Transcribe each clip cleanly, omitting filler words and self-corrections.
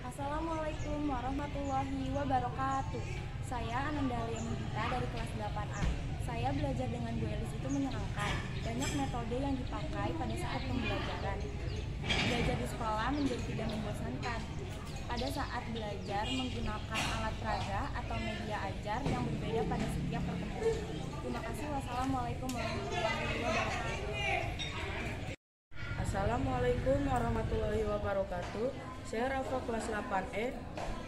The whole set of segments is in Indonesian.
Assalamualaikum warahmatullahi wabarakatuh. Saya Anandalia Mugita dari kelas 8A. Saya belajar dengan Bu Elis itu menyenangkan. Banyak metode yang dipakai pada saat pembelajaran. Belajar di sekolah menjadi tidak membosankan. Pada saat belajar menggunakan alat peraga atau media ajar yang berbeda pada setiap pertemuan. Terima kasih. Wassalamualaikum warahmatullahi wabarakatuh. Assalamualaikum warahmatullahi wabarakatuh. Saya Rafa kelas 8E.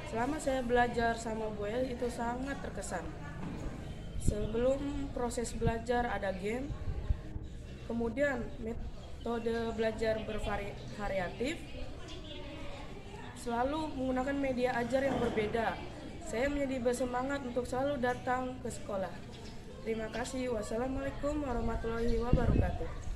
Selama saya belajar sama Bu El itu sangat terkesan. Sebelum proses belajar ada game, kemudian metode belajar bervariatif, selalu menggunakan media ajar yang berbeda. Saya menjadi bersemangat untuk selalu datang ke sekolah. Terima kasih. Wassalamualaikum warahmatullahi wabarakatuh.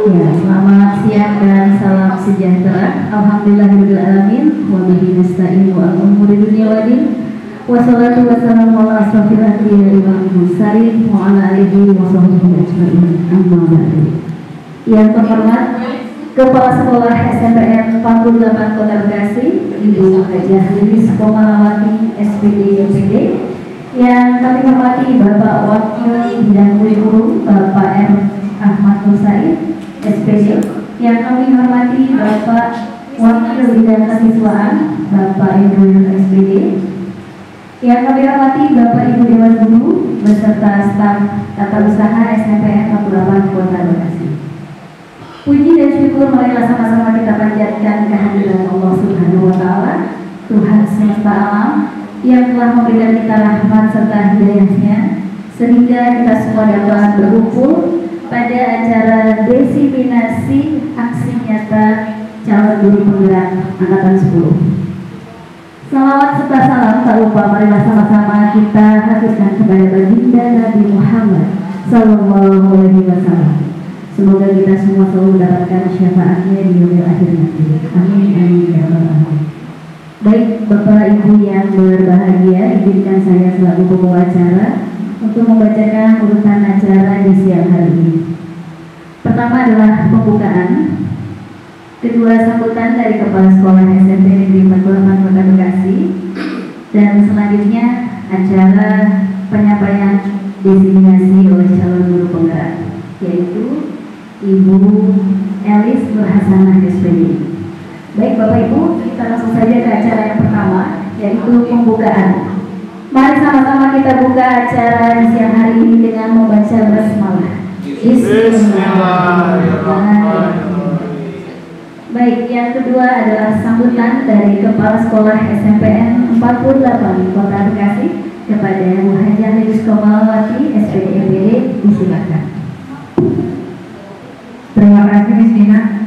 Ya, selamat siang dan salam sejahtera. Alhamdulillahirrahmanirrahim. Wa bihi nasta'in wa al-umuri dunya wa din. Wassalatu wassalamu ala asrofil anbiya'i wal mursalin wa ala alihi wa sahbihi ajma'in. Amma ba'du. Yang terhormat Kepala Sekolah SMPN 48 Kota Bekasi, Ibu Hajah Lilis Komalawati SPD MPD. Yang kami hormati Bapak Wakil Bidang Kurikulum Bapak M. Ahmad Nur Said SPD. Yang kami hormati Bapak Wakil Bidang Kesiswaan Bapak Indro SPD. Yang kami hormati Bapak Ibu Dewan Guru beserta staf tata usaha SMPN 48 Kota Bekasi. Puji dan syukur marilah sama-sama kita panjatkan kehadiran Allah Subhanahu wa Ta'ala, Tuhan semesta alam, yang telah memberikan kita rahmat serta hidayahnya sehingga kita semua dapat berkumpul pada acara desiminasi aksi nyata calon guru penggerak angkatan 10. Salawat serta salam tak lupa marilah sama-sama kita haturkan kepada baginda Nabi Muhammad Sallallahu Alaihi Wasallam. Semoga kita semua selalu mendapatkan syafaatnya di yaumil akhir nanti. Amin amin ya rabbal alamin. Baik Bapak Ibu yang berbahagia, izinkan saya selaku pembawa acara untuk membacakan urutan acara di siang hari ini. Pertama adalah pembukaan, kedua sambutan dari Kepala Sekolah SMP Negeri 48 Kota Bekasi, dan selanjutnya acara penyampaian desiminasi oleh calon guru penggerak, yaitu Ibu Elis Nur Hasanah SPD. Baik Bapak Ibu, kita langsung saja ke acara yang pertama, yaitu pembukaan. Mari sama-sama kita buka acara di siang hari ini dengan membaca basmalah. Bismillahirrahmanirrahim. Baik, yang kedua adalah sambutan dari Kepala Sekolah SMPN 48 Kota Bekasi kepada Bu Hajah Lilis Komalawati SPD MPD. Disilakan. Terima kasih Bismillah.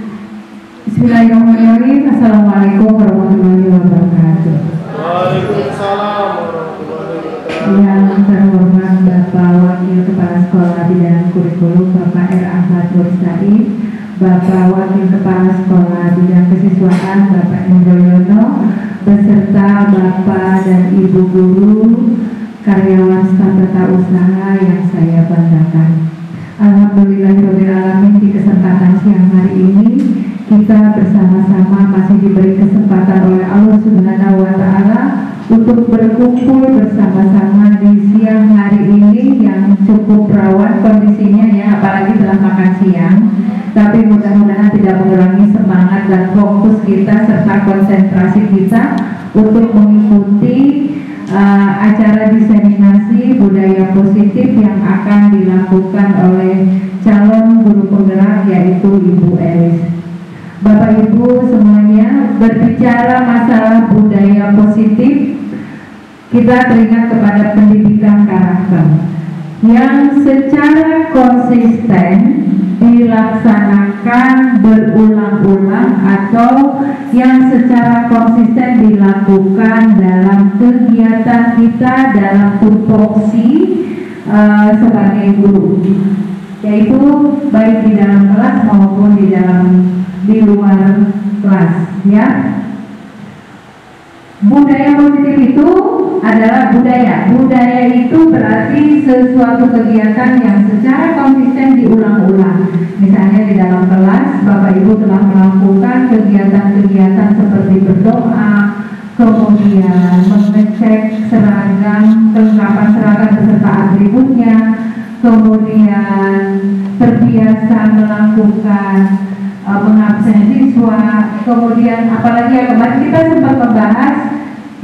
Bismillahirrahmanirrahim. Assalamualaikum warahmatullahi wabarakatuh. Waalaikumsalam warahmatullahi wabarakatuh. Yang terhormat Bapak Wakil Kepala Sekolah Bidang Kurikulum Bapak R. Ahmad Nur Said, Bapak Wakil Kepala Sekolah Bidang Kesiswaan Bapak Indroyono, beserta Bapak dan Ibu Guru, karyawan staf tata wirausaha yang saya banggakan. Alhamdulillahirrahmanirrahim, di kesempatan siang hari ini kita bersama-sama masih diberi kesempatan oleh Allah Subhanahu wa Ta'ala untuk berkumpul bersama-sama di siang hari ini yang cukup rawan kondisinya ya, apalagi setelah makan siang. Tapi mudah-mudahan tidak mengurangi semangat dan fokus kita serta konsentrasi kita untuk mengikuti acara diseminasi budaya positif yang akan dilakukan oleh calon guru penggerak yaitu Ibu Elis. Bapak Ibu semuanya, berbicara masalah budaya positif, kita teringat kepada pendidikan karakter yang secara konsisten dilaksanakan berulang-ulang atau yang secara konsisten dilakukan dalam kegiatan kita dalam tupoksi sebagai guru, yaitu baik di dalam kelas maupun di luar kelas ya. Budaya positif itu adalah budaya. Budaya itu berarti sesuatu kegiatan yang secara konsisten diulang-ulang. Misalnya di dalam kelas, Bapak Ibu telah melakukan kegiatan-kegiatan seperti berdoa, kemudian mengecek seragam, kelengkapan seragam beserta atributnya, kemudian terbiasa melakukan mengabsen siswa, kemudian apalagi yang kemarin kita sempat membahas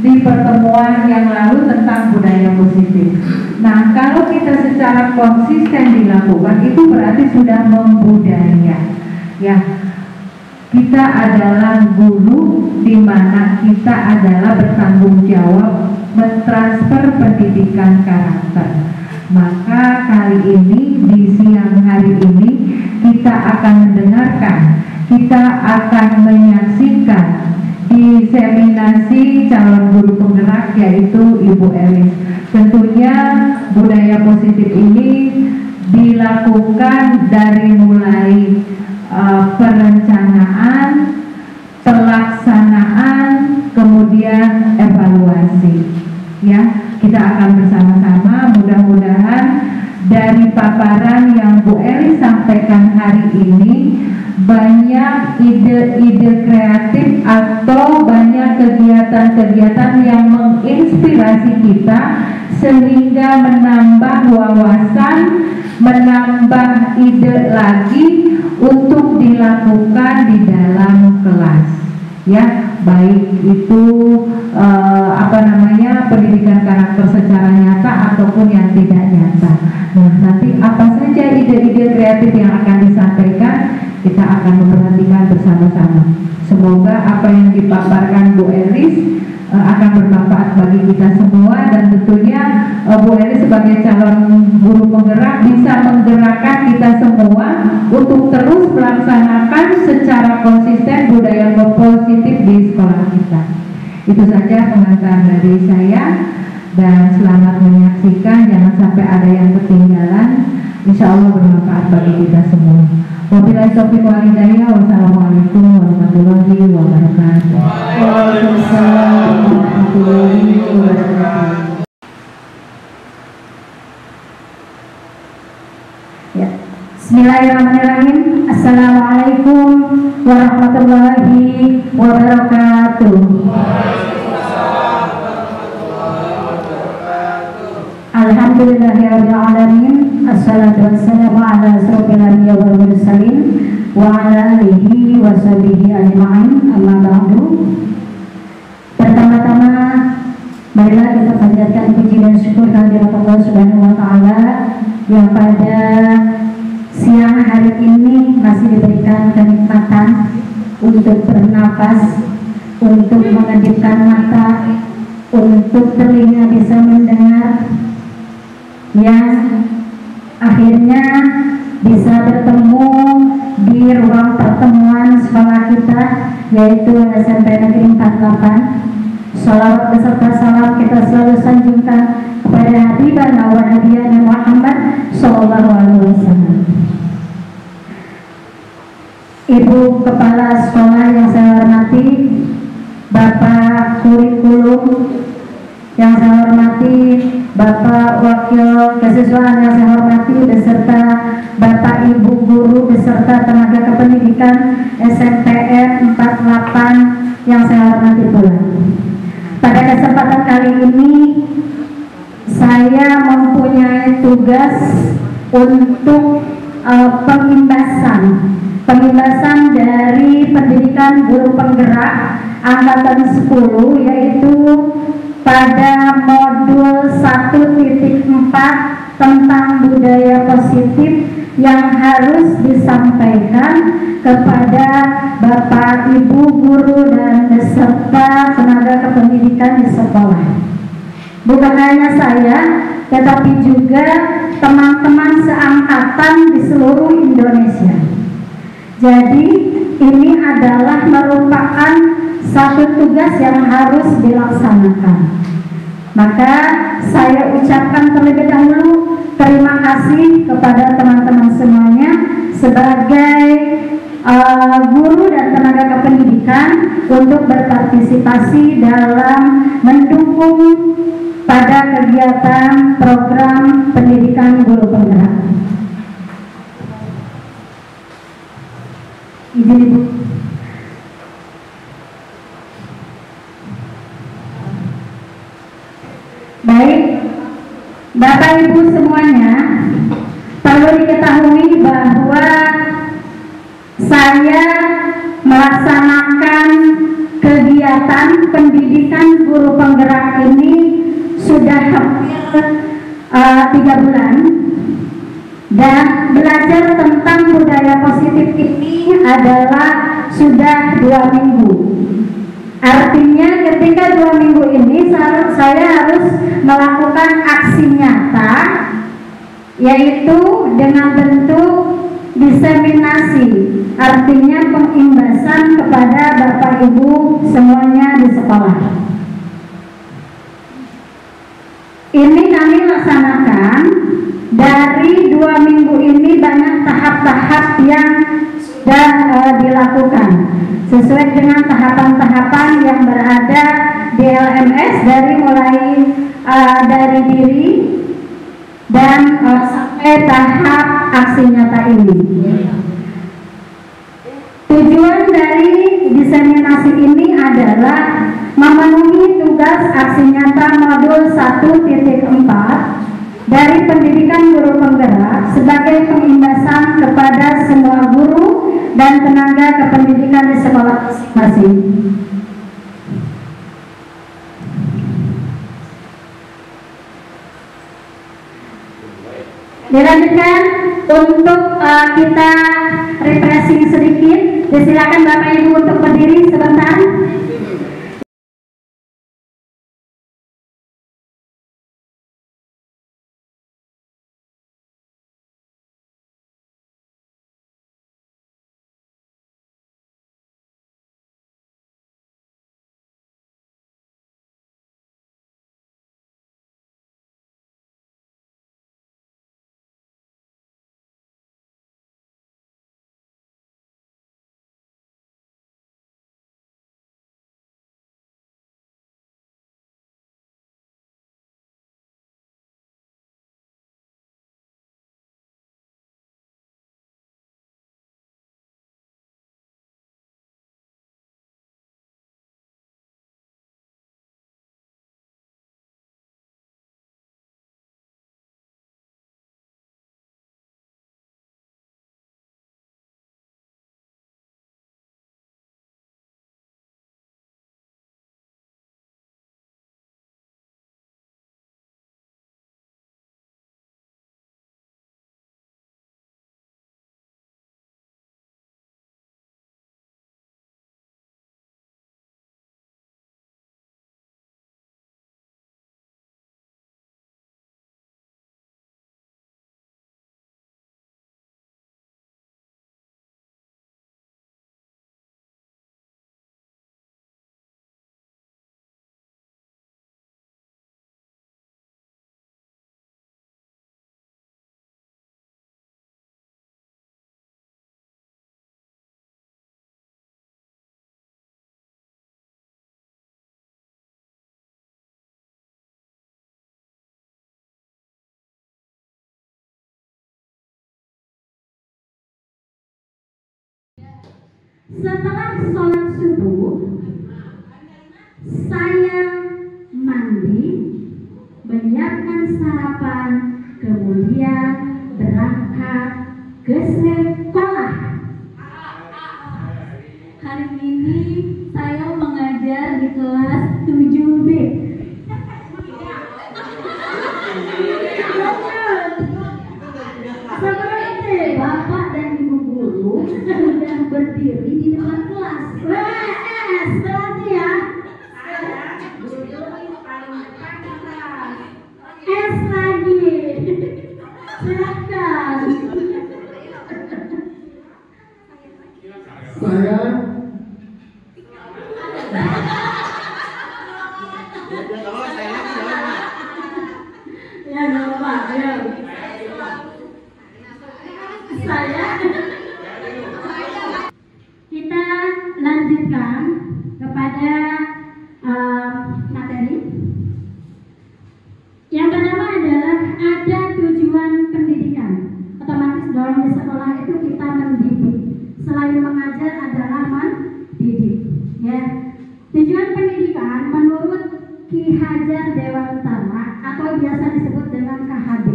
di pertemuan yang lalu tentang budaya positif. Nah, kalau kita secara konsisten dilakukan itu berarti sudah membudaya. Ya, kita adalah guru di mana kita adalah bertanggung jawab mentransfer pendidikan karakter. Maka kali ini di siang hari ini kita akan mendengarkan, kita akan menyaksikan diseminasi calon guru penggerak yaitu Ibu Elis. Tentunya budaya positif ini dilakukan dari mulai perencanaan, pelaksanaan, kemudian evaluasi. Ya, kita akan bersama-sama, mudah-mudahan dari paparan yang Bu Elis sampaikan hari ini banyak ide-ide kreatif atau banyak kegiatan-kegiatan yang menginspirasi kita sehingga menambah wawasan, menambah ide lagi untuk dilakukan di dalam kelas. Ya, baik itu pendidikan karakter secara nyata ataupun yang tidak nyata. Nah, nanti apa saja ide-ide kreatif yang akan disampaikan kita akan memperhatikan bersama-sama. Semoga apa yang dipaparkan Bu Elis akan bermanfaat bagi kita semua, dan tentunya Bu Elis sebagai calon guru penggerak bisa menggerakkan kita semua untuk terus melaksanakan secara konsisten budaya positif di sekolah kita. Itu saja pengantar dari saya, dan selamat menyaksikan, jangan sampai ada yang ketinggalan. Insya Allah bermanfaat bagi kita semua. Wabillahi taufiq wal hidayah. Wassalamualaikum warahmatullahi wabarakatuh. Waalaikumsalam warahmatullahi wabarakatuh. Ya. Bismillahirrahmanirrahim. Assalamualaikum warahmatullahi wabarakatuh. Alhamdulillahirrahmanirrahim. Assalatu wassalamu ala asrofil anbiya wal mursalin wa ala alihi wa sahbihi ajma'in, amma ba'du. Pertama-tama marilah kita panjatkan puji dan syukur kehadirat Allah Subhanahu wa Ta'ala yang pada siang hari ini masih diberikan kenikmatan untuk bernapas, untuk mengedipkan mata, untuk telinga bisa mendengar, yang akhirnya bisa bertemu di ruang pertemuan sekolah kita yaitu SMP Negeri 48. Salawat beserta salam kita selalu sanjungkan kepada Habibana wa Nabiyana Muhammad Sallallahu Alaihi Wasallam. Ibu Kepala Sekolah yang saya hormati, Bapak Kurikulum yang saya hormati, Bapak Bapak Wakil Kesiswaan yang saya hormati beserta Bapak Ibu guru beserta tenaga kependidikan SNPN 48 yang saya hormati pula. Pada kesempatan kali ini saya mempunyai tugas untuk pengimbasan dari pendidikan guru penggerak angkatan 10, yaitu pada modul 1.4 tentang budaya positif yang harus disampaikan kepada Bapak Ibu guru dan beserta tenaga kependidikan di sekolah. Bukan hanya saya, tetapi juga teman-teman seangkatan di seluruh Indonesia. Jadi ini adalah merupakan satu tugas yang harus dilaksanakan. Maka saya ucapkan terlebih dahulu terima kasih kepada teman-teman semuanya sebagai guru dan tenaga kependidikan untuk berpartisipasi dalam mendukung pada kegiatan program pendidikan guru penggerak. Izin Ibu. Baik, Bapak Ibu semuanya, perlu diketahui bahwa saya melaksanakan kegiatan pendidikan guru penggerak ini sudah hampir 3 bulan, dan belajar tentang budaya positif ini adalah sudah 2 minggu. Artinya ketika 2 minggu ini saya harus melakukan aksi nyata, yaitu dengan bentuk diseminasi, artinya pengimbasan kepada Bapak Ibu semuanya di sekolah. Ini kami laksanakan dari 2 minggu ini, banyak tahap-tahap yang sudah dilakukan sesuai dengan tahapan-tahapan yang berada di LMS, dari mulai dari diri dan sampai tahap aksi nyata ini. Tujuan dari diseminasi ini adalah memenuhi tugas aksi nyata modul 1.4 dari pendidikan guru penggerak sebagai pengimbasan kepada semua guru dan tenaga kependidikan di sekolah masing-masing. Dilanjutkan untuk kita refreshing sedikit. Silakan Bapak Ibu untuk berdiri sebentar. Setelah sholat subuh, saya mandi, menyiapkan sarapan, kemudian berangkat ke sekolah. Hari ini saya mengajar di kelas 7B. Seperti Bapak dan Ibu guru sudah berdiri di depan kelas. Berarti ya. S lagi. Silakan. Saya Ya nggak apa-apa, ya. Kita lanjutkan kepada materi. Yang pertama adalah ada tujuan pendidikan. Otomatis dalam di sekolah itu kita mendidik. Selain mengajar adalah mendidik. Ya. Tujuan pendidikan menurut Ki Hajar Dewantara atau biasa disebut dengan KHD.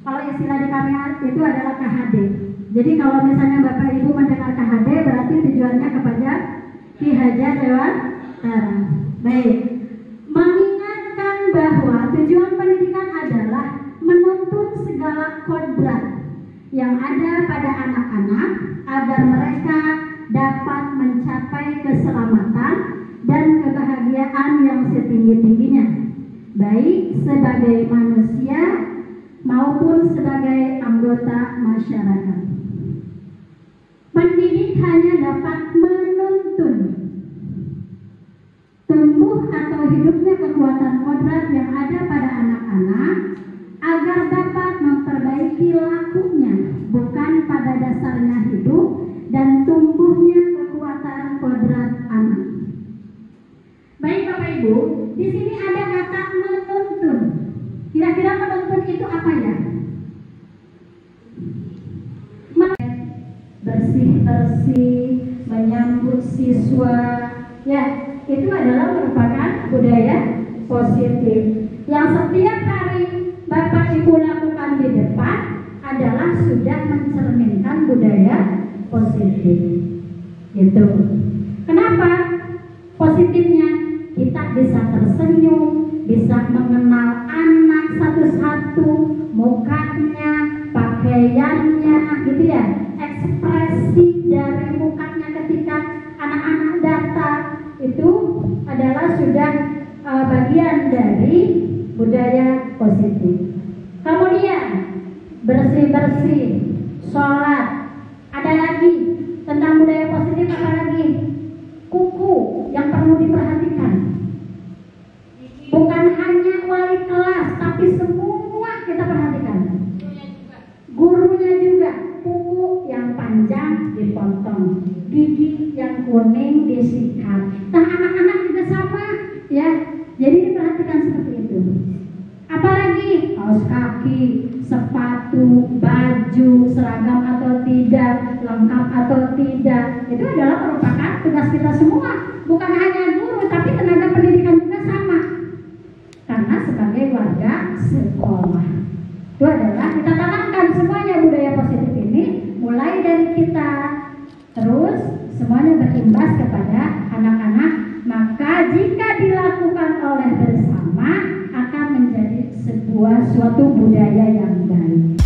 Kalau istilah di kami itu adalah KHD. Jadi kalau misalnya Bapak Ibu mendengar KHD berarti tujuannya kepada Ki Hajar Dewantara. Baik. Mengingatkan bahwa tujuan pendidikan adalah menuntun segala kodrat yang ada pada anak-anak agar mereka dapat mencapai keselamatan dan kebahagiaan yang setinggi-tingginya, baik sebagai manusia maupun sebagai anggota masyarakat. Pendidik hanya dapat menuntun tumbuh atau hidupnya kekuatan kodrat yang ada pada anak-anak agar dapat memperbaiki lakunya, bukan pada dasarnya hidup dan tumbuhnya kekuatan kodrat anak. Baik Bapak Ibu, di sini ada kata menuntun. Kira-kira menuntun itu apa ya? Bersih-bersih, menyambut siswa, ya itu adalah merupakan budaya positif yang setiap hari Bapak Ibu lakukan di depan adalah sudah mencerminkan budaya positif. Gitu. Kenapa? Positifnya kita bisa tersenyum, bisa mengenal anak satu-satu, mukanya, pakaiannya, gitu ya. Ekspresi dari mukanya ketika anak-anak datang itu adalah sudah bagian dari budaya positif. Kemudian bersih-bersih, sholat. Ada lagi tentang budaya positif apa lagi? Kuku yang perlu diperhatikan. Bukan hanya wali kelas, tapi semua kita perhatikan. Gurunya juga, kuku yang panjang dipotong, gigi yang kuning disikat. Nah anak-anak juga sama, ya. Jadi diperhatikan seperti itu. Apalagi kaos kaki, sepatu, baju, seragam atau tidak, lengkap atau tidak, itu adalah merupakan tugas kita semua. Bukan hanya guru, tapi tenaga pendidikan juga sama. Karena sebagai warga sekolah, itu adalah kita tanamkan semuanya budaya positif ini, mulai dari kita, terus semuanya berimbas kepada anak-anak. Maka jika dilakukan oleh bersama akan menjadi suatu budaya yang baik.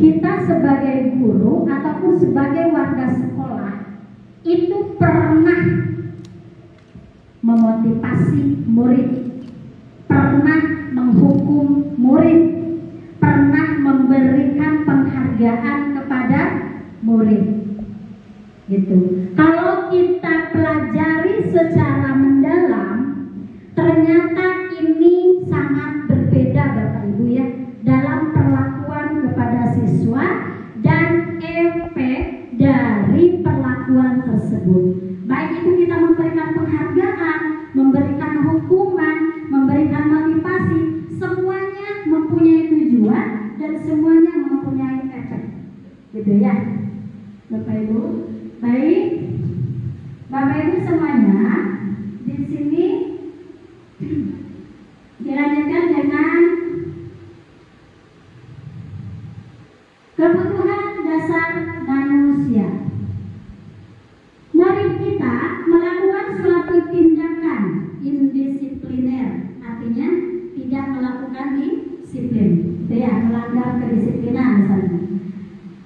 kita sebagai guru ataupun sebagai warga sekolah itu pernah memotivasi murid, pernah menghukum murid, pernah memberikan penghargaan kepada murid. Gitu. Kalau kita pelajari secara mendalam, ternyata ini sangat berbeda Bapak Ibu ya dalam perlakuan kepada siswa dan efek dari perlakuan tersebut. Baik itu kita memberikan penghargaan, memberikan hukuman, memberikan motivasi, semuanya mempunyai tujuan dan semuanya mempunyai efek. Gitu ya Bapak Ibu. Baik, Bapak Ibu semuanya, di sini dilanjutkan dengan kebutuhan dasar manusia. Mari kita melakukan suatu tindakan indisipliner, artinya tidak melakukan disiplin, ya, melanggar kedisiplinan misalnya.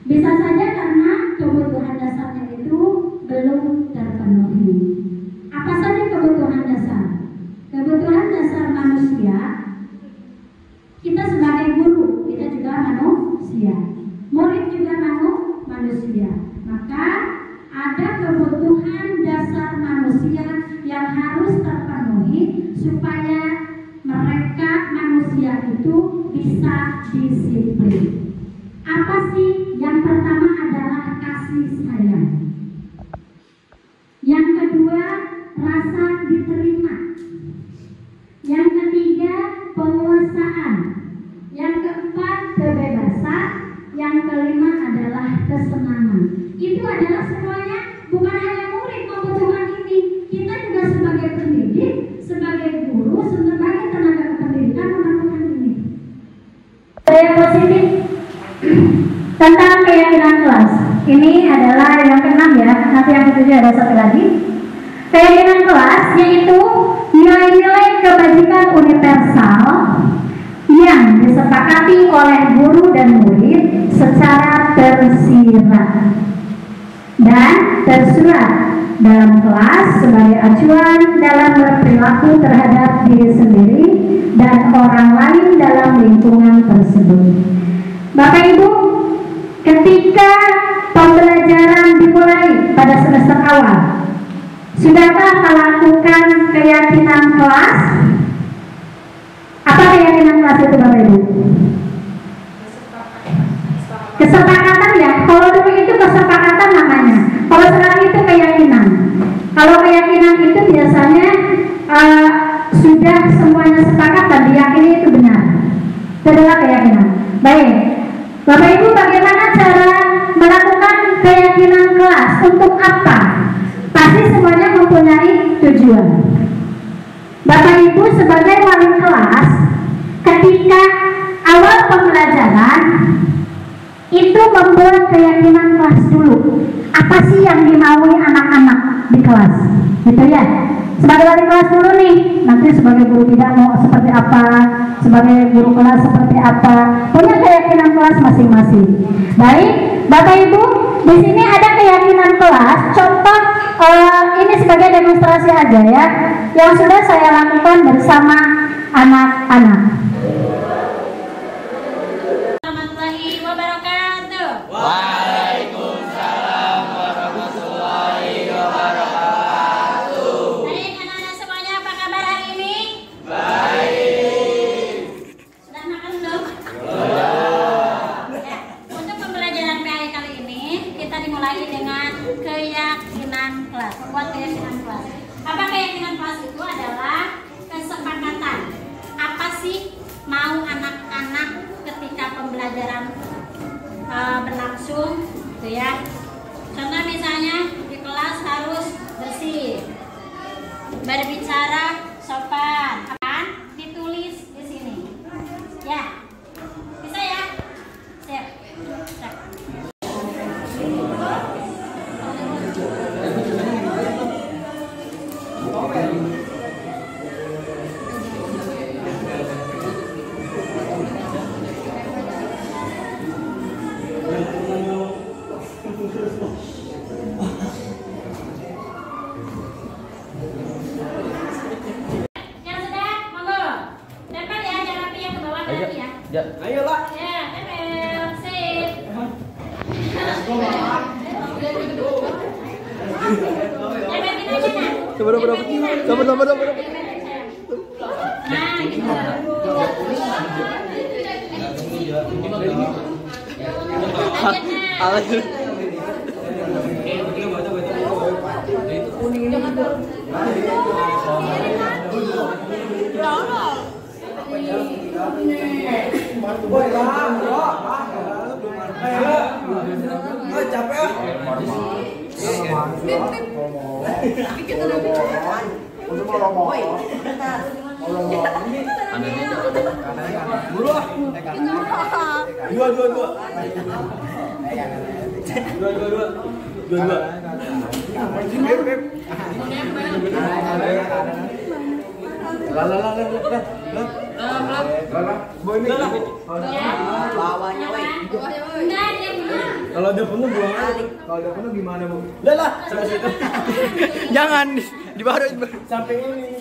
Bisa saja karena kebutuhan dasarnya itu belum terpenuhi. Apa saja kebutuhan dasar? Kebutuhan dasar manusia, kita sebagai guru, kita juga manusia, murid juga manusia. Maka ada kebutuhan dasar manusia yang harus terpenuhi supaya mereka manusia itu bisa disiplin. Apa sih? Yang pertama adalah kasih sayang. Yang kedua, rasa diterima. Yang ketiga, penguasaan. Yang keempat, kebebasan. Yang kelima adalah kesenangan. Itu adalah semuanya, bukan hanya murid membutuhkan ini. Kita juga sebagai pendidik, sebagai guru, sebagai tenaga kependidikan membutuhkan ini. Yang positif tentang keyakinan kelas. Ini adalah yang ke-6 ya. Nanti yang ke-7 ada satu lagi. Keyakinan kelas yaitu nilai-nilai kebajikan universal yang disepakati oleh guru dan murid secara tersirat dan tersurat dalam kelas sebagai acuan dalam berperilaku terhadap diri sendiri dan orang lain dalam lingkungan tersebut. Bapak Ibu, ketika pembelajaran dimulai pada semester awal, sudahkah melakukan keyakinan kelas? Apa keyakinan kelas itu Bapak Ibu? Kesepakatan ya. Kalau dulu itu kesepakatan namanya. Kalau sekarang itu keyakinan. Kalau keyakinan itu biasanya sudah semuanya sepakat dan diyakini itu benar. Itu adalah keyakinan. Baik, Bapak Ibu, bagaimana cara melakukan keyakinan kelas? Untuk apa? Pasti semuanya mempunyai tujuan. Bapak Ibu sebagai wali kelas, ketika awal pembelajaran itu membuat keyakinan kelas dulu. Apa sih yang dimaui anak-anak di kelas? Gitu ya. Sebagai wali kelas dulu nih, nanti sebagai guru tidak mau seperti apa, sebagai guru kelas seperti apa, punya keyakinan kelas masing-masing. Baik, Bapak Ibu, di sini ada keyakinan kelas. Contoh ini sebagai demonstrasi aja ya, yang sudah saya lakukan bersama anak-anak. Warahmatullahi wabarakatuh. Waalaikumsalam warahmatullahi wabarakatuh. Baik, anak-anak semuanya, apa kabar hari ini? Baik. Sudah makan belum? Ya, untuk pembelajaran PAI kali ini kita dimulai dengan keyakinan kelas. Buat keyakinan kelas. Apa keyakinan kelas itu adalah kesepakatan. Apa sih mau anak-anak ketika pembelajaran berlangsung, gitu ya. Contoh misalnya di kelas harus bersih, berbicara sopan, akan ditulis di sini. Ya, bisa ya? Siap. Siap. Yang sudah, monggo. Tempel ya, jangan rapi yang ke bawah nanti ya. Ya. Ayolah. Ya, tempel. Sip. Tempetin aja, Nak. Sabar. Nah, gitu. Lanjut, Nak. Capek. Bawahnya, woi. Enggak, dia benar. Kalau udah penuh buang aja. Kalau udah penuh gimana, Bu? Udah lah, sampai situ. Jangan di bawah. Samping ini.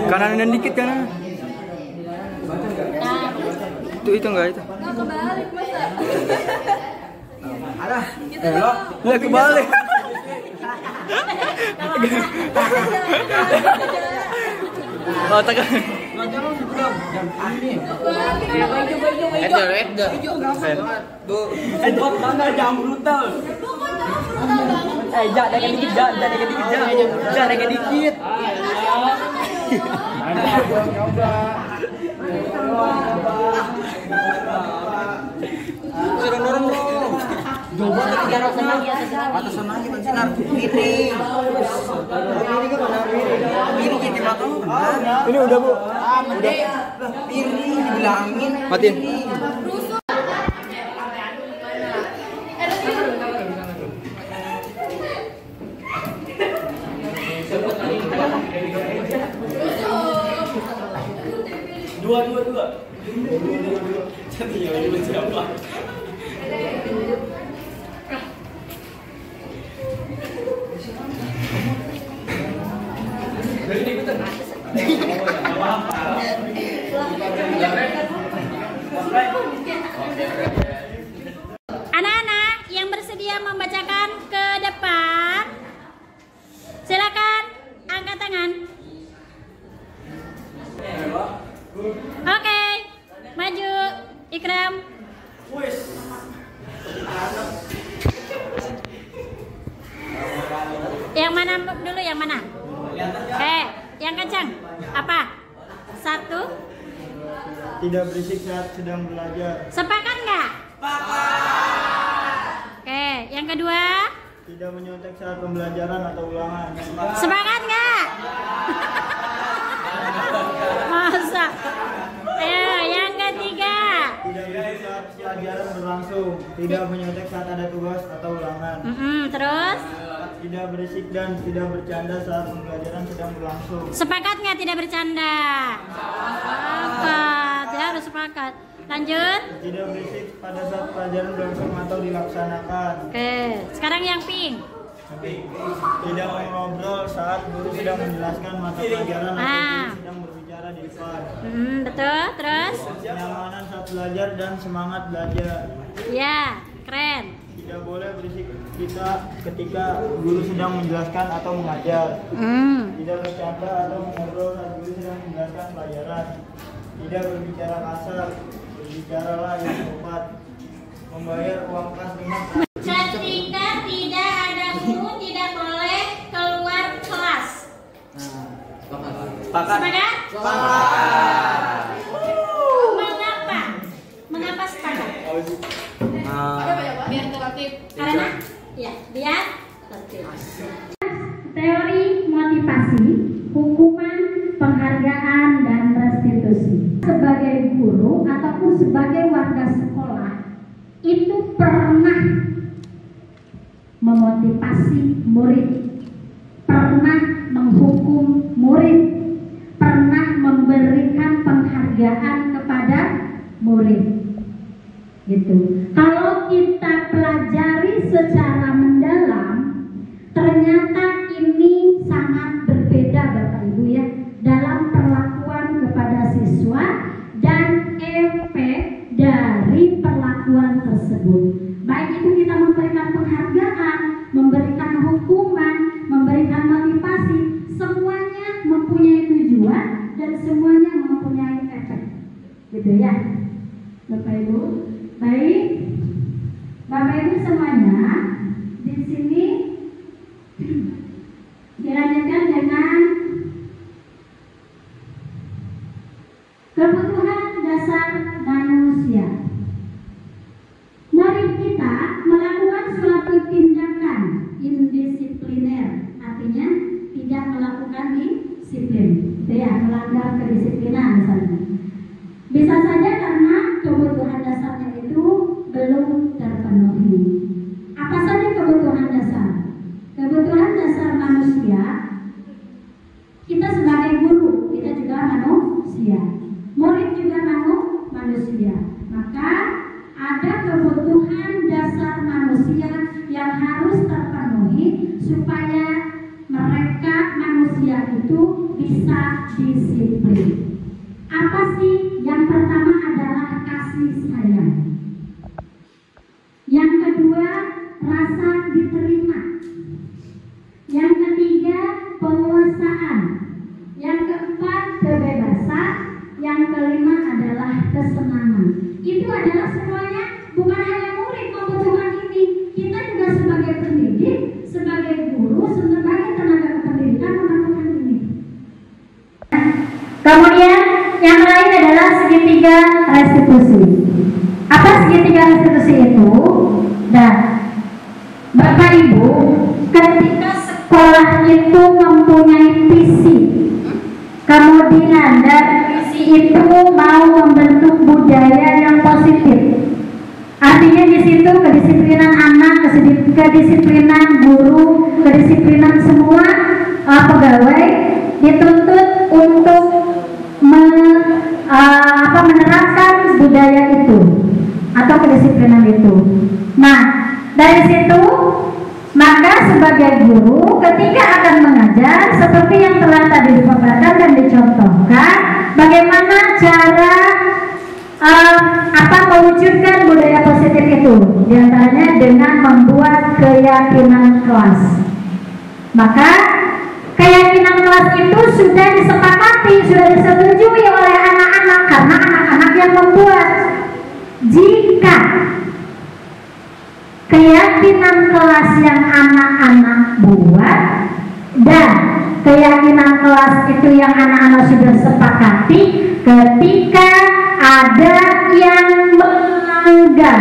Kanan dikit kanan. Itu enggak itu. Kebalik masa. Ada. Lah kebalik. Oh, tekan. Edward mana jam brutal. Jangan dikit. Suruh dorong dong. Coba kita senang ya, atau senang kita sinar ini. Ini kita makan. Ini udah, Bu. Udah. Ini dibilangin. Matiin. Dua. Jadi ya ini siapa? Anak-anak yang bersedia membacakan ke depan, silakan angkat tangan. Oke, maju, Ikram. Yang mana dulu? Yang mana? Yang kencang. Apa? 1. Tidak berisik saat sedang belajar. Sepakat nggak? Oke, yang kedua. Tidak menyontek saat pembelajaran atau ulangan. Sepakat nggak? Masa? Ayo, yang ketiga. Tidak berisik saat pelajaran berlangsung. Tidak menyontek saat ada tugas atau ulangan. Terus? Tidak berisik dan tidak bercanda saat pembelajaran sedang berlangsung. Sepakat nggak tidak bercanda? Sepakat, ya harus sepakat. Lanjut. Tidak berisik pada saat pelajaran berlangsung atau dilaksanakan. Oke, sekarang yang pink. Tidak mengobrol saat guru sedang menjelaskan mata pelajaran atau guru sedang berbicara di depan. Betul, terus? Kenyamanan saat belajar dan semangat belajar. Ya, keren. Tidak boleh berisik kita ketika guru sedang menjelaskan atau mengajar. Tidak bercanda atau mengobrol saat guru sedang menjelaskan pelajaran. Tidak berbicara kasar, berbicaralah yang tepat. Membayar uang kas dengan Ketika tidak ada guru tidak boleh keluar kelas. Sepakat? Mengapa? Mengapa sepakat? Biar tertib. Karena? Ya, biar tertib. Teori motivasi, hukuman, penghargaan, dan restitusi. Sebagai guru ataupun sebagai warga sekolah, itu pernah memotivasi murid, pernah menghukum murid, pernah memberikan penghargaan kepada murid. gitu. Kalau kita pelajari secara mendalam, ternyata ini sangat berbeda Bapak Ibu ya, dalam perlakuan kepada siswa dan efek dari perlakuan tersebut. Baik itu kita memberikan penghargaan, memberikan hukuman, memberikan motivasi, semuanya mempunyai tujuan dan semuanya mempunyai efek, gitu ya Bapak Ibu. Baik, Bapak Ibu semuanya, di sini dilanjutkan dengan kebutuhan dasar manusia. Mari kita melakukan suatu tindakan indisipliner, artinya tidak melakukan disiplin, ya, melanggar kedisiplinan misalnya. Bisa saja karena kebutuhan dasarnya itu belum terpenuhi. Apa saja kebutuhan dasar? Kebutuhan dasar manusia, kita sebagai guru, kita juga manusia, murid juga manusia. Maka ada kebutuhan dasar manusia yang harus terpenuhi supaya mereka manusia itu bisa disiplin. Apa sih? Yang pertama adalah kasih sayang. Yang kedua, rasa diterima. Yang ketiga, penguasaan. Yang keempat, kebebasan. Yang kelima adalah kesenangan. Itu adalah semuanya, bukan hanya murid membutuhkan ini. Kita juga sebagai pendidik, sebagai guru, sebagai tenaga pendidikan membutuhkan ini. Kemudian yang lain adalah segitiga restitusi. Apa segitiga restitusi itu? Nah, Bapak Ibu, ketika sekolah itu mempunyai visi, kemudian dari visi itu mau membentuk budaya yang positif. Artinya di situ kedisiplinan anak, kedisiplinan guru, kedisiplinan semua pegawai dituntut untuk menerapkan budaya itu atau kedisiplinan itu. Nah, dari situ maka sebagai guru ketika akan mengajar, seperti yang telah tadi dipaparkan dan dicontohkan, bagaimana cara mewujudkan budaya positif itu, diantaranya dengan membuat keyakinan kelas. Maka keyakinan kelas itu sudah disepakati, sudah disetujui oleh anak-anak karena anak-anak yang membuat. Jika keyakinan kelas yang anak-anak buat dan keyakinan kelas itu yang anak-anak sudah sepakati, ketika ada yang melanggar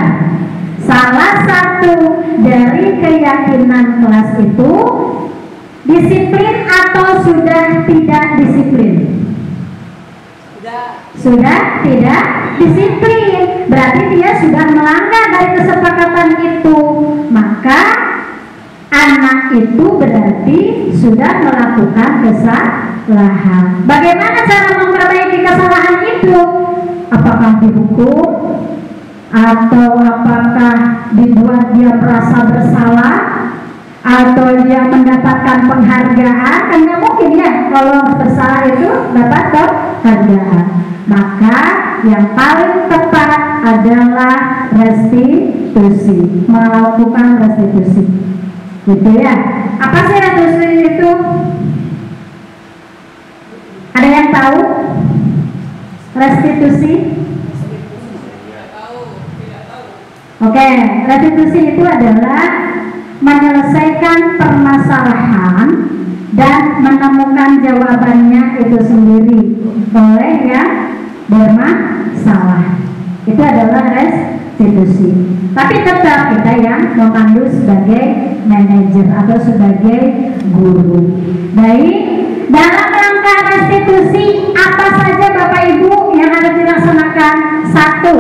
salah satu dari keyakinan kelas itu, disiplin atau sudah tidak disiplin? Sudah tidak disiplin, berarti dia sudah melanggar dari kesepakatan itu. Maka anak itu berarti sudah melakukan kesalahan. Bagaimana cara memperbaiki kesalahan itu? Apakah dihukum atau apakah dibuat dia merasa bersalah atau dia mendapatkan penghargaan? Kan nggak mungkin ya kalau bersalah itu dapat penghargaan. Maka yang paling tepat adalah restitusi, melakukan restitusi, gitu ya. Apa sih restitusi itu? Ada yang tahu? Restitusi? Oke, restitusi itu adalah menyelesaikan permasalahan dan menemukan jawabannya itu sendiri oleh yang bermasalah. Itu adalah restitusi. Tapi tetap kita yang memandu sebagai manajer atau sebagai guru. Baik, dalam rangka restitusi apa saja Bapak Ibu yang harus dilaksanakan? Satu,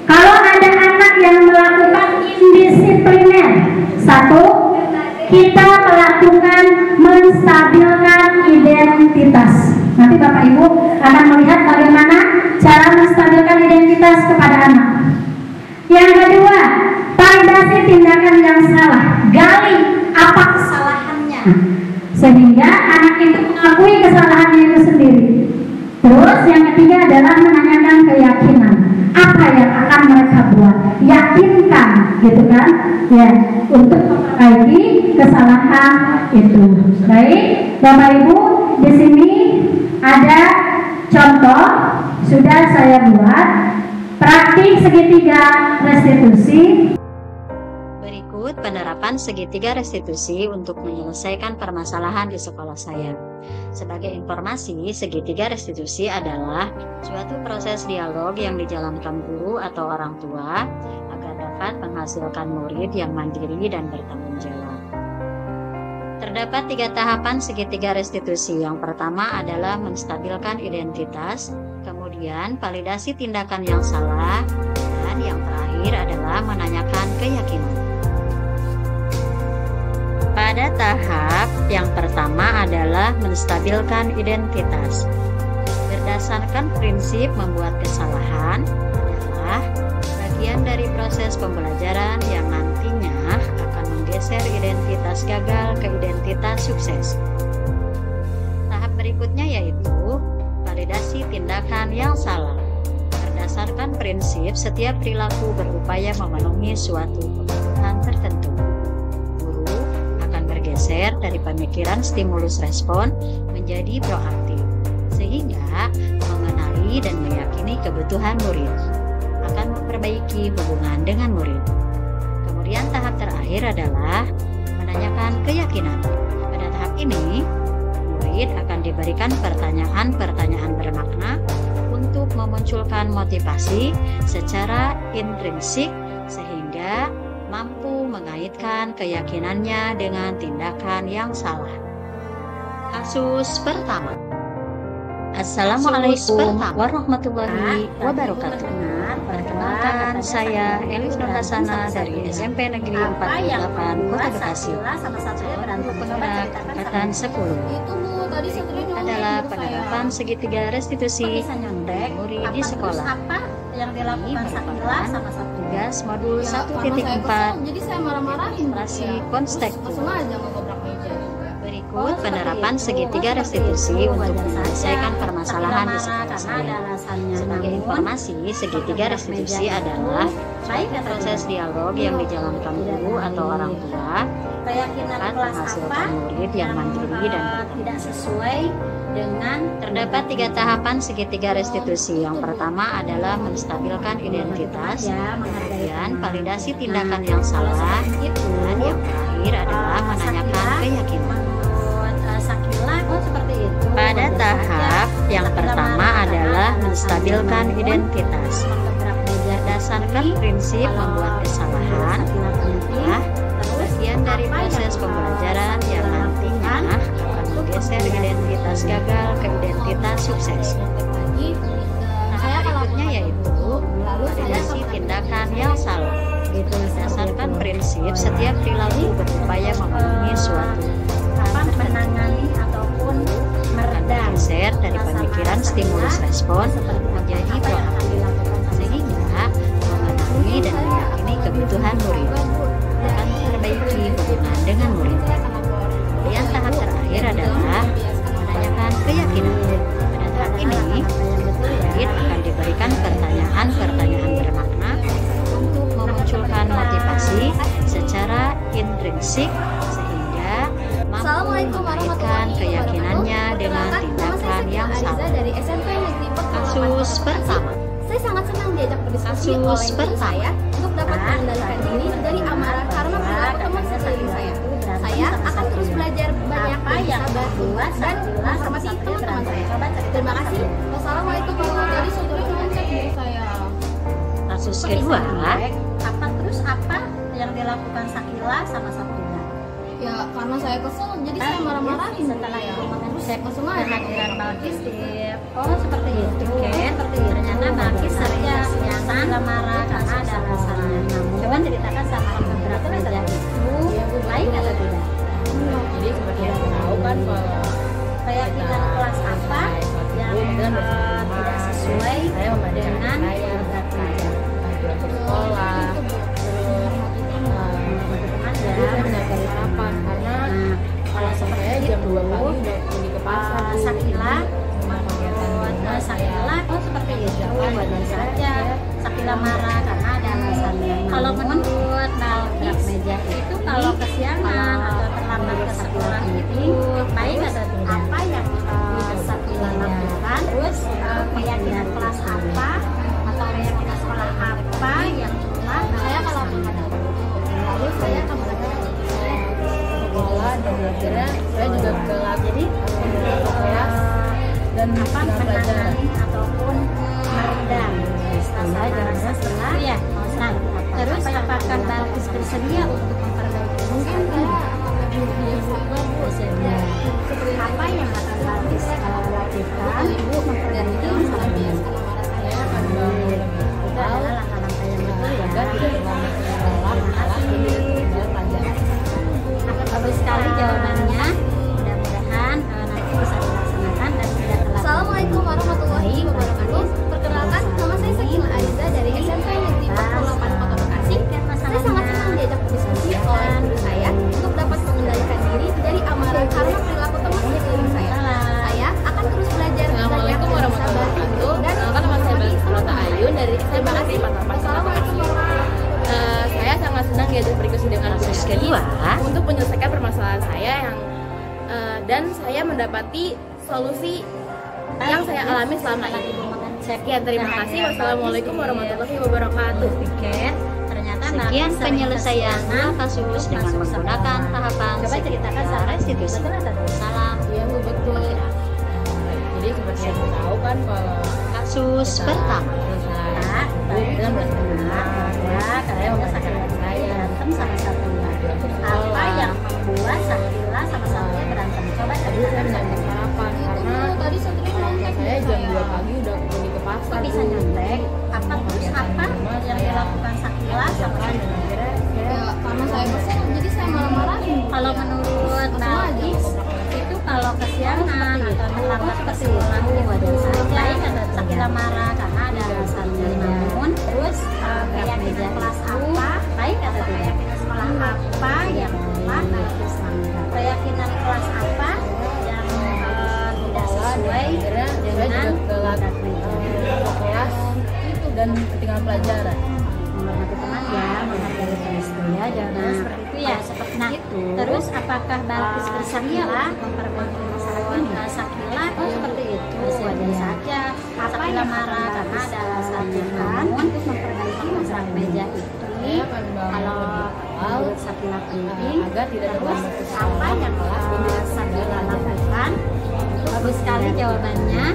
kalau ada anak yang melakukan indisipliner, satu, kita melakukan menstabilkan identitas. Nanti Bapak Ibu akan melihat bagaimana cara menstabilkan identitas kepada anak. gali apa kesalahannya. sehingga anak itu mengakui kesalahannya itu sendiri. Terus yang ketiga adalah menanyakan keyakinan, apa yang akan mereka buat, yakinkan gitu kan ya, untuk memperbaiki kesalahan itu. Baik Bapak Ibu, di sini ada contoh sudah saya buat praktik segitiga restitusi. Berikut penerapan segitiga restitusi untuk menyelesaikan permasalahan di sekolah saya. Sebagai informasi, segitiga restitusi adalah suatu proses dialog yang dijalankan guru atau orang tua agar dapat menghasilkan murid yang mandiri dan bertanggung jawab. Terdapat 3 tahapan segitiga restitusi. Yang pertama adalah menstabilkan identitas, kemudian validasi tindakan yang salah, dan yang terakhir adalah menanyakan keyakinan. Pada tahap yang pertama adalah menstabilkan identitas. Berdasarkan prinsip membuat kesalahan adalah bagian dari proses pembelajaran yang nantinya akan menggeser identitas gagal ke identitas sukses. Tahap berikutnya yaitu validasi tindakan yang salah. Berdasarkan prinsip setiap perilaku berupaya memenuhi suatu kebutuhan tertentu. Guru akan bergeser dari pemikiran stimulus respon menjadi proaktif, sehingga mengenali dan meyakini kebutuhan murid, akan memperbaiki hubungan dengan murid. Kemudian tahap terakhir adalah menanyakan keyakinan. Pada tahap ini, murid akan diberikan pertanyaan-pertanyaan bermakna untuk memunculkan motivasi secara intrinsik sehingga mampu mengaitkan keyakinannya dengan tindakan yang salah. Kasus pertama. Assalamualaikum warahmatullahi wabarakatuh. Perkenalkan, saya Elis Nur Hasana dari SMP Negeri 48 Kota Bekasi. Penggerak angkatan 10. Adalah penerapan segitiga restitusi murid di sekolah. Yang dilakukan Sakila sama satu tugas modul 1.4 administrasi konstektur. Berikut penerapan segitiga restitusi untuk menyelesaikan permasalahan di sekolah saya. Sebagai informasi, segitiga restitusi adalah proses dialog yang dijalankan guru atau orang tua dapat menghasilkan murid yang mandiri dan tidak sesuai dengan. Terdapat 3 tahapan segitiga restitusi. Yang pertama adalah menstabilkan identitas, kemudian validasi tindakan yang salah, dan yang terakhir adalah menanyakan keyakinan. Pada tahap yang pertama adalah menstabilkan identitas. Berdasarkan prinsip membuat kesalahan adalah bagian dari proses pembelajaran yang nantinya akan menggeser identitas gagal ke identitas sukses. Tahap berikutnya yaitu validasi tindakan yang salah. Berdasarkan prinsip setiap perilaku berupaya memenuhi suatu menangani ataupun bergeser dari pemikiran stimulus respon menjadi proaktif, sehingga mengenali dan meyakini kebutuhan murid, akan memperbaiki hubungan dengan murid. Kemudian tahap terakhir adalah menanyakan keyakinan. Pada tahap ini, murid akan diberikan pertanyaan-pertanyaan bermakna untuk memunculkan motivasi secara intrinsik sehingga Assalamualaikum warahmatullahi wabarakatuh. keyakinannya dengan tindakan yang salah. Dari SMP Negeri Kasus pertama. Saya sangat senang diajak berdiskusi Kasus oleh guru pertama. saya untuk dapat mengendalikan diri dari amarah karena perilaku teman seperti saya. Saya akan terus belajar banyak yang buat dan menghormati teman-teman saya. Terima kasih. Wassalamualaikum warahmatullahi wabarakatuh. Saya. Kasus kedua. Apa yang dilakukan Sakila sama satunya? Ya karena saya kesel jadi saya marah-marahin Setelah itu saya kesel aja. kehadiran Balkis di seperti itu. Ternyata Balkis saja yang marah karena ada alasannya. Coba ceritakan sama beberapa meja itu baik atau tidak? Jadi seperti yang tahu kan kalau Keyakinan kelas apa yang tidak sesuai dengan berat pelajar. sekolah, Akhirnya saya juga berlatih kelas dan penanganan ataupun meredam. Saya jawabannya setengah. Ya. Nah, terus apakah Balkis bersedia untuk memperbaiki? Mungkin apa yang akan Balkis lakukan? Ibu memperbaiki masalah biasa. Itu adalah langkah-langkah yang betul ya. Bagus sekali jawabannya. Mudah-mudahan nanti bisa dilaksanakan dan tidak telat. Assalamualaikum warahmatullahi wabarakatuh. Perkenalkan, nama saya Sakina Aiza dari SMP Negeri 48 Kota Bekasi. Saya sangat senang diajak berdiskusi oleh guru saya untuk dapat mengendalikan diri dari amarah karena perilaku teman di sekeliling saya. Saya akan terus belajar. Assalamualaikum warahmatullahi wabarakatuh. Perkenalkan, nama saya Balkis Ayun dari SMP Negeri 48 Kota Bekasi. Saya sangat senang diajak berdiskusi dengan guru kedua untuk menyelesaikan permasalahan saya dan saya mendapati solusi yang saya alami selama ini. Sekian, terima kasih. Wassalamualaikum warahmatullahi wabarakatuh. Sekian penyelesaian kasus dengan menggunakan tahapan segitiga restitusi. Salam. Iya, betul. Jadi seperti yang kita tahu kan kalau Kasus pertama. Dalam benar bahwa kalian merasakan saya berantem sama satunya. Apa yang membuat Sakila sama satunya berantem? Coba tadi saya mendapat harapan karena Tadi Satria nyontek saya jam 2 pagi udah pergi ke pasar. kok bisa nyontek? Apa terus apa yang dilakukan Sakila sama satunya? Ya, karena saya kesel, jadi saya marah-marahin. Kalau menurut Balkis itu kalau kesiangan atau terlambat ke sekolah itu wajar saja. Kata Sakila marah karena ada alasannya. Namun terus keyakinan kelas apa? Baik kata keyakinan sekolah apa yang Balkis langgar? Keyakinan kelas apa yang tidak sesuai dengan kelas itu dan ketinggalan pelajaran. menghormati teman ya, menghargai peristiwa ya, jawabannya seperti itu ya. Nah, terus apakah Balkis bersedia memperbaiki masalah ini? Sakila seperti itu wajar saja. Sakila marah karena ada alasannya. Namun untuk memperbaiki masalah meja itu, kalau menurut Sakila penting, agar tidak terlambat apa yang Sakila lakukan? Bagus sekali jawabannya.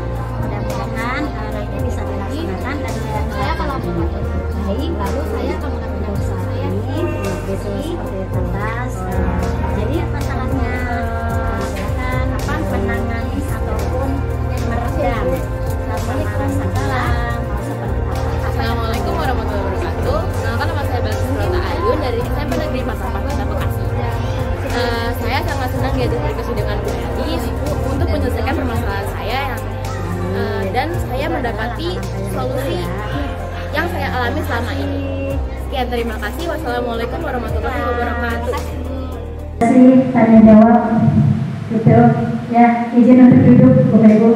Mudah-mudahan nanti bisa dilaksanakan dan Saya akan lakukan. baik, lalu saya akan melakukan usaha ini seperti atas. Jadi masalahnya silakan apa menangani ataupun meredam sampai rasa dalam seperti apa. Assalamualaikum warahmatullahi wabarakatuh. Perkenalkan, nama saya Balkis Ayun dari SMP Negeri 48 Kota Bekasi. Saya sangat senang diajak berdiskusi dengan Bu Edi untuk menyelesaikan permasalahan saya dan saya mendapati solusi yang saya alami selama ini. Sekian, terima kasih. Wassalamualaikum warahmatullahi wabarakatuh. Terima kasih, tanya jawab. Gitu. Ya, izin untuk duduk, Bapak Ibu.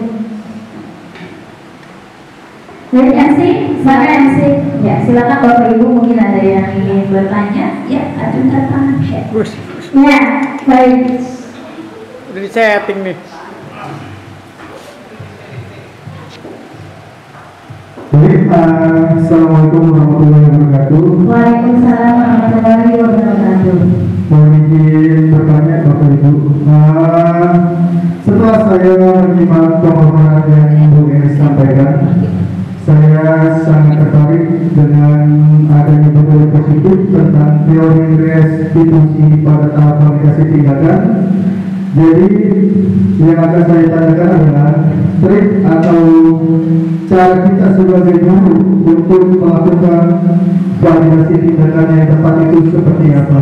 Jadi MC, siapa MC? Ya, silakan Bapak Ibu, mungkin ada yang ingin bertanya. Ya, ajukan tangan. Ya, baik. Udah di setting nih. Assalamualaikum warahmatullahi wabarakatuh. Waalaikumsalam warahmatullahi wabarakatuh. Mohon izin bertanya Bapak Ibu. Setelah saya menyimak pemaparan yang Bu Eni sampaikan, saya sangat tertarik dengan adanya beberapa positif tentang teori restitusi pada tahap komunikasi tindakan. Jadi yang akan saya tanyakan adalah trik atau cara kita sebagai guru untuk melakukan validasi tindakan yang tepat itu seperti apa?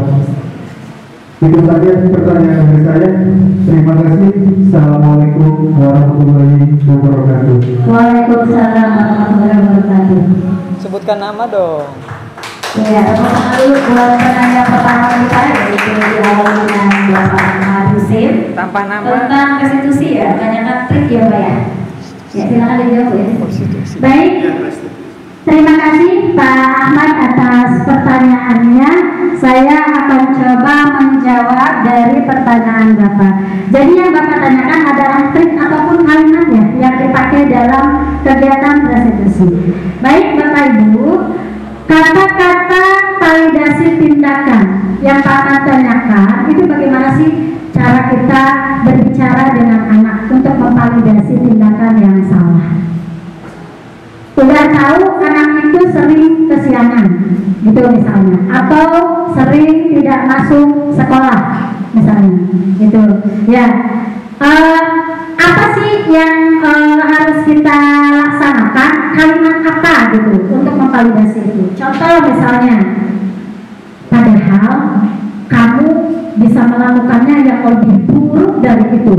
Itu saja pertanyaan dari saya. Terima kasih. Assalamualaikum warahmatullahi wabarakatuh. Waalaikumsalam warahmatullahi wabarakatuh. Sebutkan nama dong. Ya, lalu buat penanya pertama kita yaitu diawali dengan Bapak Husin Tanpa nama. tentang restitusi ya, tanyakan trik ya Pak ya. Ya, silakan dijawab ya. Baik, terima kasih Pak Ahmad atas pertanyaannya. Saya akan coba menjawab dari pertanyaan Bapak. Jadi yang Bapak tanyakan adalah trik ataupun kalimat ya yang dipakai dalam kegiatan restitusi. Baik Bapak Ibu, kata-kata validasi tindakan yang Bapak tanyakan itu bagaimana sih cara kita berbicara dengan anak untuk memvalidasi tindakan yang salah. Udah tahu anak itu sering kesiangan, gitu misalnya, atau sering tidak masuk sekolah, misalnya, gitu. Ya, apa sih yang harus kita laksanakan? Kalimat apa gitu untuk memvalidasi itu? Contoh misalnya, padahal kamu bisa melakukannya yang lebih buruk dari itu.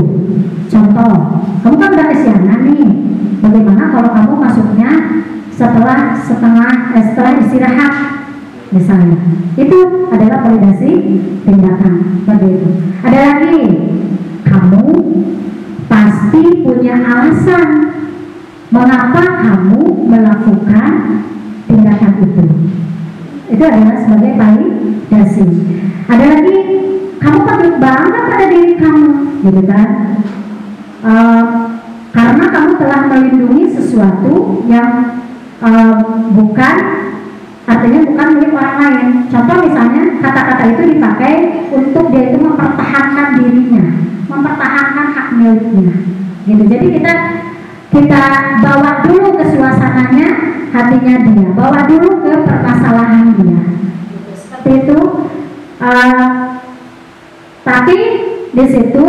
Contoh, kamu kan udah kesiangan nih. Bagaimana kalau kamu masuknya setelah istirahat, misalnya? Itu adalah validasi tindakan. Begitu. Ada lagi, kamu pasti punya alasan mengapa kamu melakukan tindakan itu. Itu adalah sebagai validasi. Ada lagi, kamu patut bangga pada diri kamu, gitu kan? Karena kamu telah melindungi sesuatu yang artinya bukan milik orang lain. Contoh misalnya, kata-kata itu dipakai untuk dia itu mempertahankan dirinya, mempertahankan hak miliknya, gitu. Jadi kita bawa dulu ke suasananya, hatinya dia, bawa dulu ke permasalahan dia, seperti itu. Tapi di situ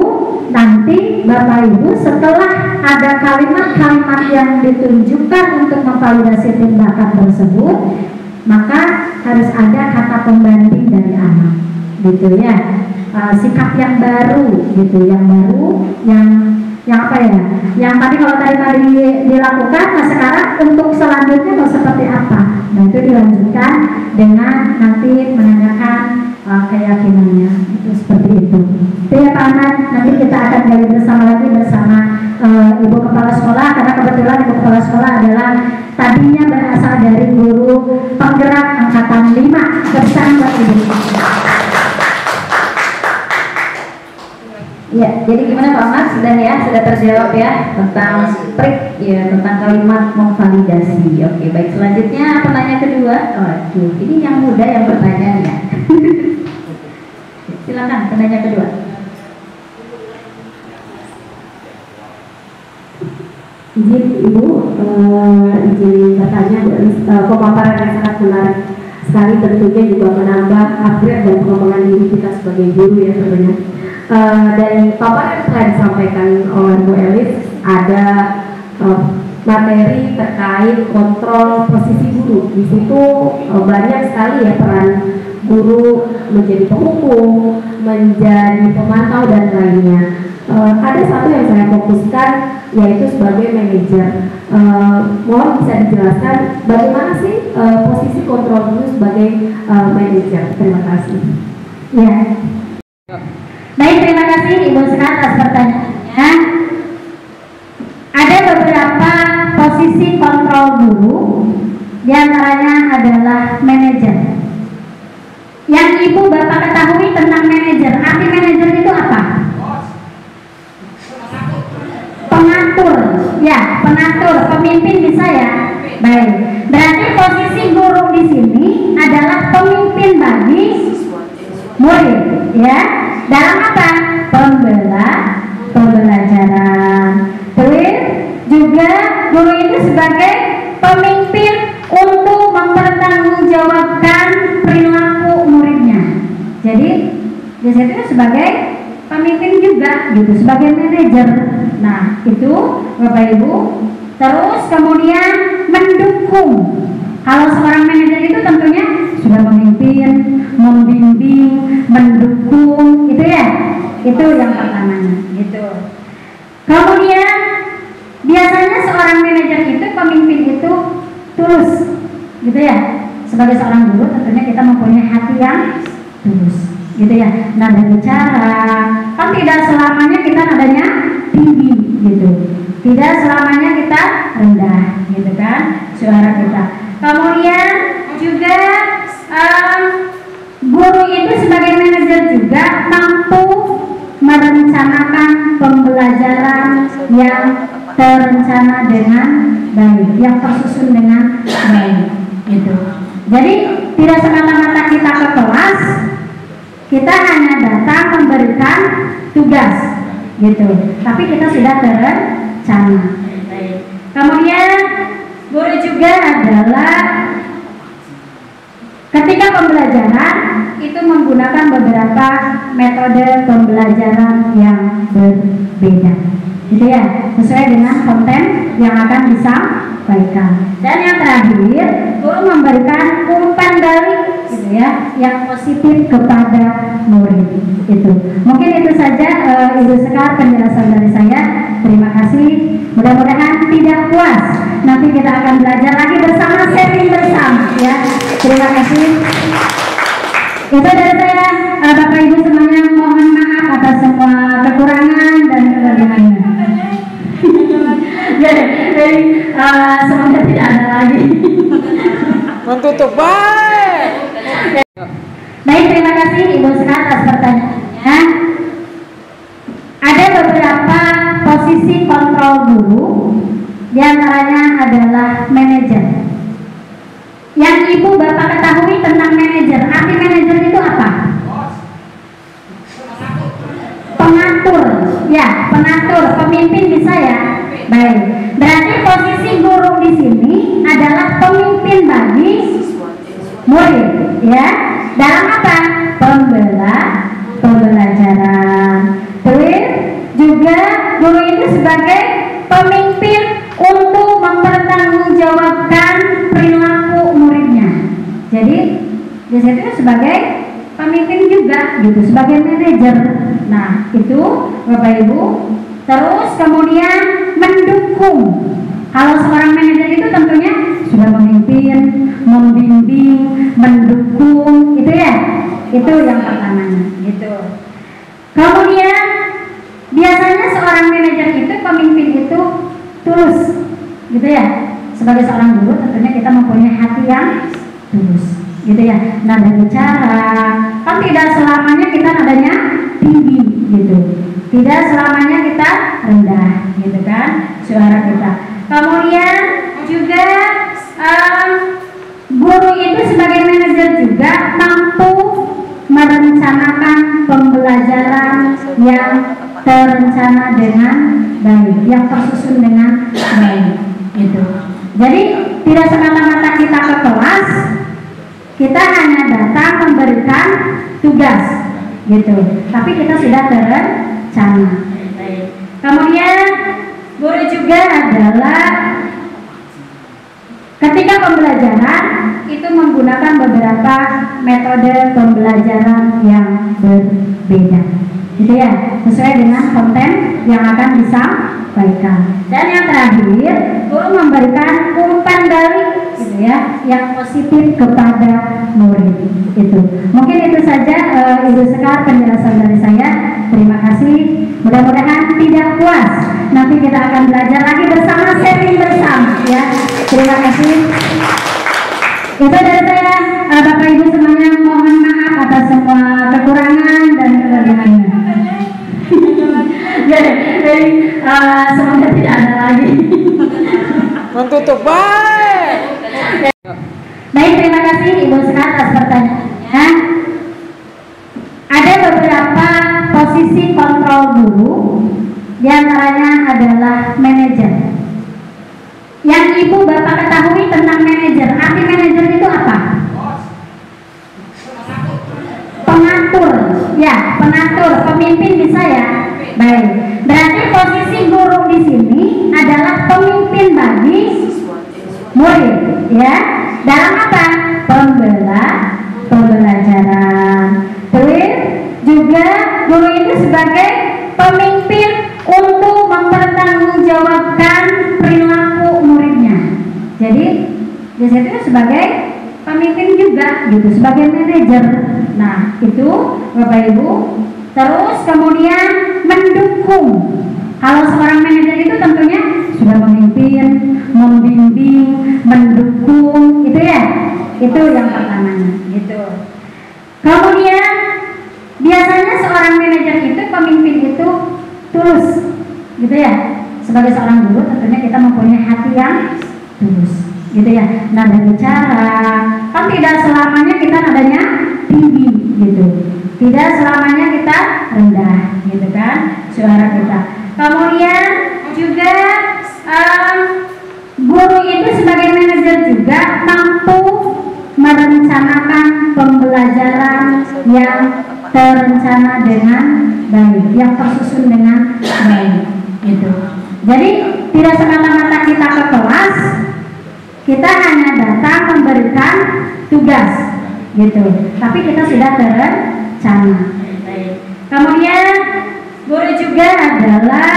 nanti Bapak Ibu setelah ada kalimat-kalimat yang ditunjukkan untuk memvalidasi tindakan tersebut, maka harus ada kata pembanding dari anak, gitu ya. Sikap yang baru, gitu, yang baru, yang apa ya? Yang tadi kalau tadi dilakukan, nah sekarang untuk selanjutnya mau seperti apa? Nah itu dilanjutkan dengan nanti menanyakan keyakinannya, itu seperti itu. Itu ya Pak Ahmad, nanti kita akan gali bersama lagi bersama Ibu Kepala Sekolah, karena kebetulan Ibu Kepala Sekolah adalah tadinya berasal dari guru penggerak angkatan 5. Kebesaran buat Ibu. Ya, jadi gimana Pak Ahmad? Sudah terjawab ya tentang trik ya, tentang kalimat memvalidasi. Oke, baik, selanjutnya pertanyaan kedua. Waduh, ini yang muda yang bertanya ya. Silakan pertanyaan kedua. Izin Ibu, izin bertanya, pemaparan yang sangat menarik sekali, tentunya juga menambah upgrade dan pengembangan diri kita sebagai guru ya tentunya. Dari paparan yang telah disampaikan oleh Bu Elis, ada materi terkait kontrol posisi guru. Di situ banyak sekali ya peran guru, menjadi penghukum, menjadi pemantau dan lainnya. Ada satu yang saya fokuskan, yaitu sebagai manajer. Mohon bisa dijelaskan bagaimana sih posisi kontrol guru sebagai manajer. Terima kasih. Ya. Baik, terima kasih Ibu Seka atas pertanyaannya. Ada beberapa posisi kontrol guru, diantaranya adalah manajer. Yang Ibu Bapak ketahui tentang manajer, arti manajer itu apa? Pengatur, ya, pengatur, pemimpin bisa ya. Baik, berarti posisi guru di sini adalah pemimpin bagi murid, ya. Dalam apa? Pembelajaran. Terus juga guru itu sebagai pemimpin untuk mempertanggungjawabkan perilaku muridnya. Jadi di situ sebagai pemimpin juga, gitu, sebagai manajer. Nah itu Bapak Ibu. Terus kemudian mendukung. Kalau seorang manajer itu tentunya sudah memimpin, membimbing, mendukung, gitu ya. Itu yang pertamanya, gitu. Kemudian biasanya seorang manajer itu, pemimpin itu tulus, gitu ya. Sebagai seorang guru tentunya kita mempunyai hati yang tulus, gitu ya. Nada bicara kan tidak selamanya kita nadanya tinggi, gitu. Tidak selamanya kita rendah, gitu kan, suara kita. Kemudian juga guru itu sebagai manajer juga mampu merencanakan pembelajaran yang terencana dengan baik, yang tersusun dengan baik, gitu. Jadi tidak semata-mata kita ke kelas, kita hanya datang memberi memberikan tugas gitu, tapi kita sudah terencana. Kemudian guru juga adalah ketika pembelajaran itu menggunakan beberapa metode pembelajaran yang berbeda, gitu ya, sesuai dengan konten yang akan disampaikan. Dan yang terakhir, guru memberikan umpan balik, gitu ya, yang positif kepada murid. Itu mungkin itu saja Ibu Sekar penjelasan dari saya. Terima kasih. Mudah-mudahan tidak puas. Nanti kita akan belajar lagi bersama, sharing bersama, ya. Terima kasih. Itu dari saya, Bapak Ibu semuanya, mohon maaf atas semua kekurangan dan kelebihannya. Jadi semoga tidak ada lagi. Mentutup baik. Baik, terima kasih Ibu Sekar atas pertanyaannya. Ada beberapa posisi kontrol guru, diantaranya adalah manajer. Yang Ibu Bapak ketahui tentang manajer, arti manajer itu apa? Pengatur, ya, pengatur, pemimpin bisa ya. Baik, berarti posisi guru di sini adalah pemimpin bagi murid, ya. Dalam apa? Pembelajaran. Terus juga guru itu sebagai pemimpin untuk mempertanggungjawabkan perilaku muridnya. Jadi di situ sebagai pemimpin juga, gitu, sebagai manajer. Nah, itu Bapak Ibu. Terus kemudian mendukung. Kalau seorang manajer itu tentunya sudah memimpin, membimbing, mendukung, itu ya. Itu yang pertama, gitu. Kemudian biasanya seorang manajer itu, pemimpin itu tulus, gitu ya. Sebagai seorang guru tentunya kita mempunyai hati yang tulus, gitu ya. Nada bicara kan tidak selamanya kita nadanya tinggi, gitu. Tidak selamanya kita rendah, gitu kan, suara kita. Kemudian juga guru itu sebagai manajer juga mampu merencanakan pembelajaran yang terencana dengan baik, yang tersusun dengan baik, gitu. Jadi tidak semata-mata kita ke kelas, kita hanya datang memberikan tugas, gitu. Tapi kita sudah terencana. Kemudian guru juga adalah ketika pembelajaran itu menggunakan beberapa metode pembelajaran yang berbeda, gitu ya, sesuai dengan konten yang akan disampaikan. Dan yang terakhir, guru memberikan umpan balik, gitu ya, yang positif kepada murid. Itu mungkin itu saja Ibu Sekar penjelasan dari saya. Terima kasih. Mudah-mudahan tidak puas. Nanti kita akan belajar lagi bersama, sharing bersama, ya. Terima kasih. Itu dari saya, Bapak Ibu semuanya, mohon maaf atas semua kekurangan dan kelebihannya. Jadi semoga tidak ada lagi. Mentutup baik. Baik, terima kasih Ibu Sekar atas pertanyaannya. Ada beberapa posisi kontrol guru, diantaranya adalah manajer. Yang Ibu Bapak ketahui tentang manajer, arti manajer itu apa? Pengatur, ya, pengatur, pemimpin bisa ya. Baik, berarti posisi guru di sini adalah pemimpin bagi murid, ya. Dalam apa? Pembelajaran. Terus juga guru itu sebagai pemimpin untuk mempertanggungjawabkan perilaku muridnya. Jadi di situ sebagai pemimpin juga, gitu, sebagai manajer. Nah, itu Bapak Ibu. Terus kemudian mendukung. Kalau seorang manajer itu tentunya sudah memimpin, membimbing, mendukung, itu ya. Itu yang pertama, gitu. Kemudian biasanya seorang manajer itu, pemimpin itu tulus, gitu ya. Sebagai seorang guru tentunya kita mempunyai hati yang tulus, gitu ya. Nada bicara kan tidak selamanya kita nadanya tinggi, gitu. Tidak selamanya kita rendah, gitu kan, suara kita. Kemudian juga guru itu sebagai manajer juga mampu merencanakan pembelajaran yang terencana dengan baik, yang tersusun dengan baik, gitu. Jadi tidak semata-mata kita ke kelas, kita hanya datang memberikan tugas, gitu. Tapi kita sudah terencana. Kemudian guru juga adalah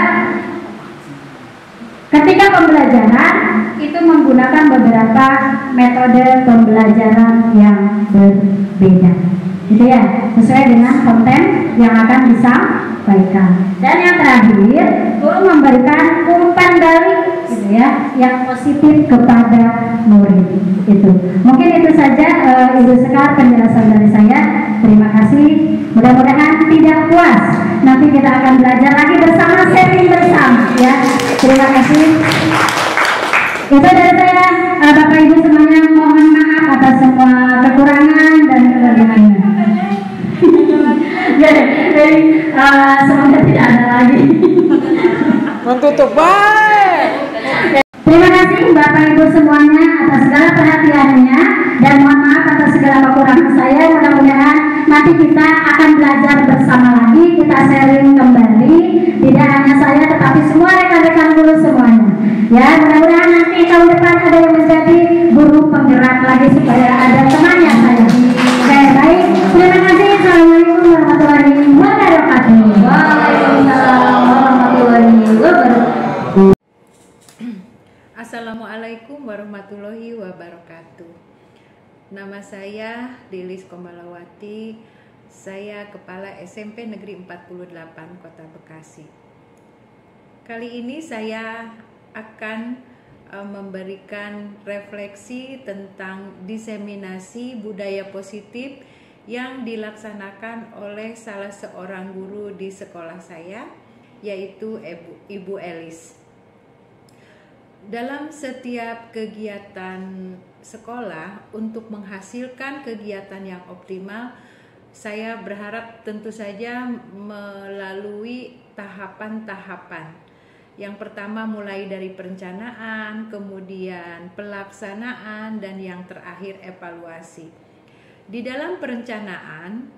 ketika pembelajaran itu menggunakan beberapa metode pembelajaran yang berbeda, gitu ya, sesuai dengan konten yang akan disampaikan. Dan yang terakhir, guru memberikan umpan balik, gitu ya, yang positif kepada murid. Itu mungkin itu saja Ibu Sekar penjelasan dari saya. Terima kasih. Mudah-mudahan tidak puas. Nanti kita akan belajar lagi bersama, sharing bersama, ya. Terima kasih. Itu dari saya, Bapak Ibu semuanya, mohon maaf atas semua kekurangan dan kelebihannya. Jadi semoga tidak ada lagi. Mentutup baik. Terima kasih Bapak Ibu semuanya atas segala perhatiannya, dan mohon maaf atas segala kekurangan saya. Mudah-mudahan nanti kita akan belajar bersama lagi, kita sharing kembali, tidak hanya saya tetapi semua rekan-rekan guru semuanya. Ya, mudah-mudahan nanti tahun depan ada yang menjadi guru penggerak lagi supaya ada temannya saya. Oke, baik. Terima kasih. Assalamualaikum warahmatullahi wabarakatuh. Waalaikumsalam warahmatullahi wabarakatuh. Assalamualaikum warahmatullahi wabarakatuh. Nama saya Lilis Kombalawati. Saya Kepala SMP Negeri 48 Kota Bekasi. Kali ini saya akan memberikan refleksi tentang diseminasi budaya positif yang dilaksanakan oleh salah seorang guru di sekolah saya, yaitu Ibu Elis. Dalam setiap kegiatan sekolah, untuk menghasilkan kegiatan yang optimal, saya berharap tentu saja melalui tahapan-tahapan. Yang pertama mulai dari perencanaan, kemudian pelaksanaan, dan yang terakhir evaluasi. Di dalam perencanaan,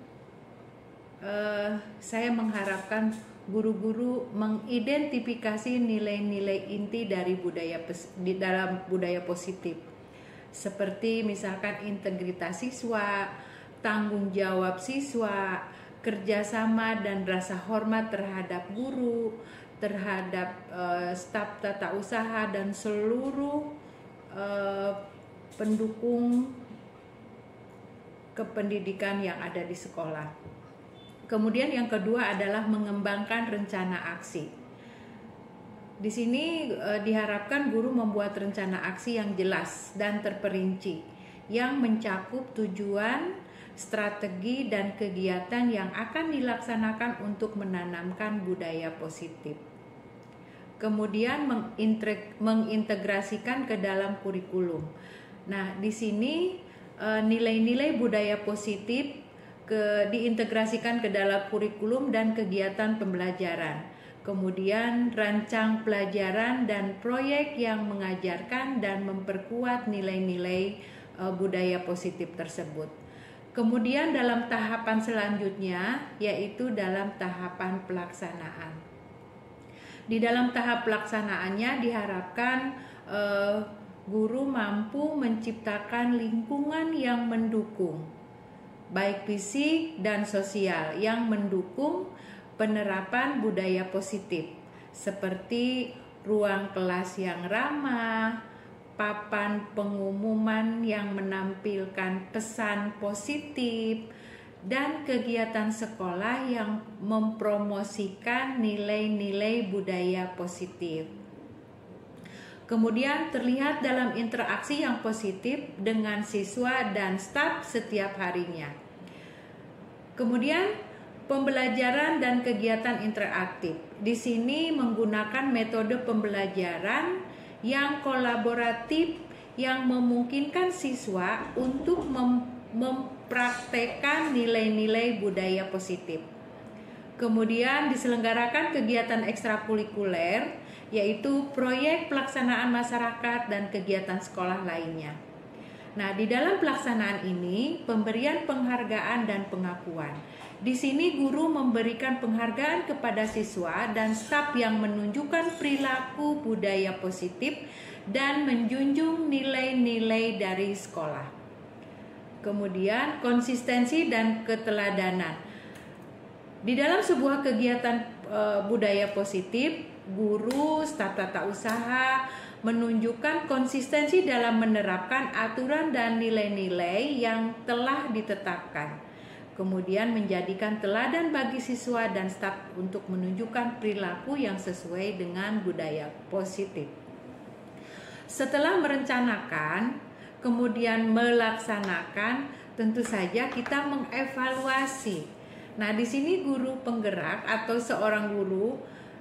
saya mengharapkan guru-guru mengidentifikasi nilai-nilai inti dari dalam budaya positif, seperti misalkan integritas siswa, tanggung jawab siswa, kerjasama dan rasa hormat terhadap guru, terhadap staf tata usaha dan seluruh pendukung kependidikan yang ada di sekolah. Kemudian yang kedua adalah mengembangkan rencana aksi. Di sini diharapkan guru membuat rencana aksi yang jelas dan terperinci, yang mencakup tujuan, strategi, dan kegiatan yang akan dilaksanakan untuk menanamkan budaya positif. Kemudian mengintegrasikan ke dalam kurikulum. Nah, di sini nilai-nilai budaya positif diintegrasikan ke dalam kurikulum dan kegiatan pembelajaran. Kemudian rancang pelajaran dan proyek yang mengajarkan dan memperkuat nilai-nilai budaya positif tersebut. Kemudian dalam tahapan selanjutnya, yaitu dalam tahapan pelaksanaan. Di dalam tahap pelaksanaannya diharapkan guru mampu menciptakan lingkungan yang mendukung, baik fisik dan sosial, yang mendukung penerapan budaya positif, seperti ruang kelas yang ramah, papan pengumuman yang menampilkan pesan positif, dan kegiatan sekolah yang mempromosikan nilai-nilai budaya positif. Kemudian terlihat dalam interaksi yang positif dengan siswa dan staf setiap harinya. Kemudian pembelajaran dan kegiatan interaktif. Di sini menggunakan metode pembelajaran yang kolaboratif yang memungkinkan siswa untuk mempraktekkan nilai-nilai budaya positif. Kemudian diselenggarakan kegiatan ekstrakurikuler, yaitu proyek pelaksanaan masyarakat dan kegiatan sekolah lainnya. Nah, di dalam pelaksanaan ini, pemberian penghargaan dan pengakuan. Di sini guru memberikan penghargaan kepada siswa dan staf yang menunjukkan perilaku budaya positif dan menjunjung nilai-nilai dari sekolah. Kemudian konsistensi dan keteladanan. Di dalam sebuah kegiatan budaya positif, guru, staf tata usaha menunjukkan konsistensi dalam menerapkan aturan dan nilai-nilai yang telah ditetapkan. Kemudian menjadikan teladan bagi siswa dan staf untuk menunjukkan perilaku yang sesuai dengan budaya positif. Setelah merencanakan, kemudian melaksanakan, tentu saja kita mengevaluasi. Nah, di sini guru penggerak atau seorang guru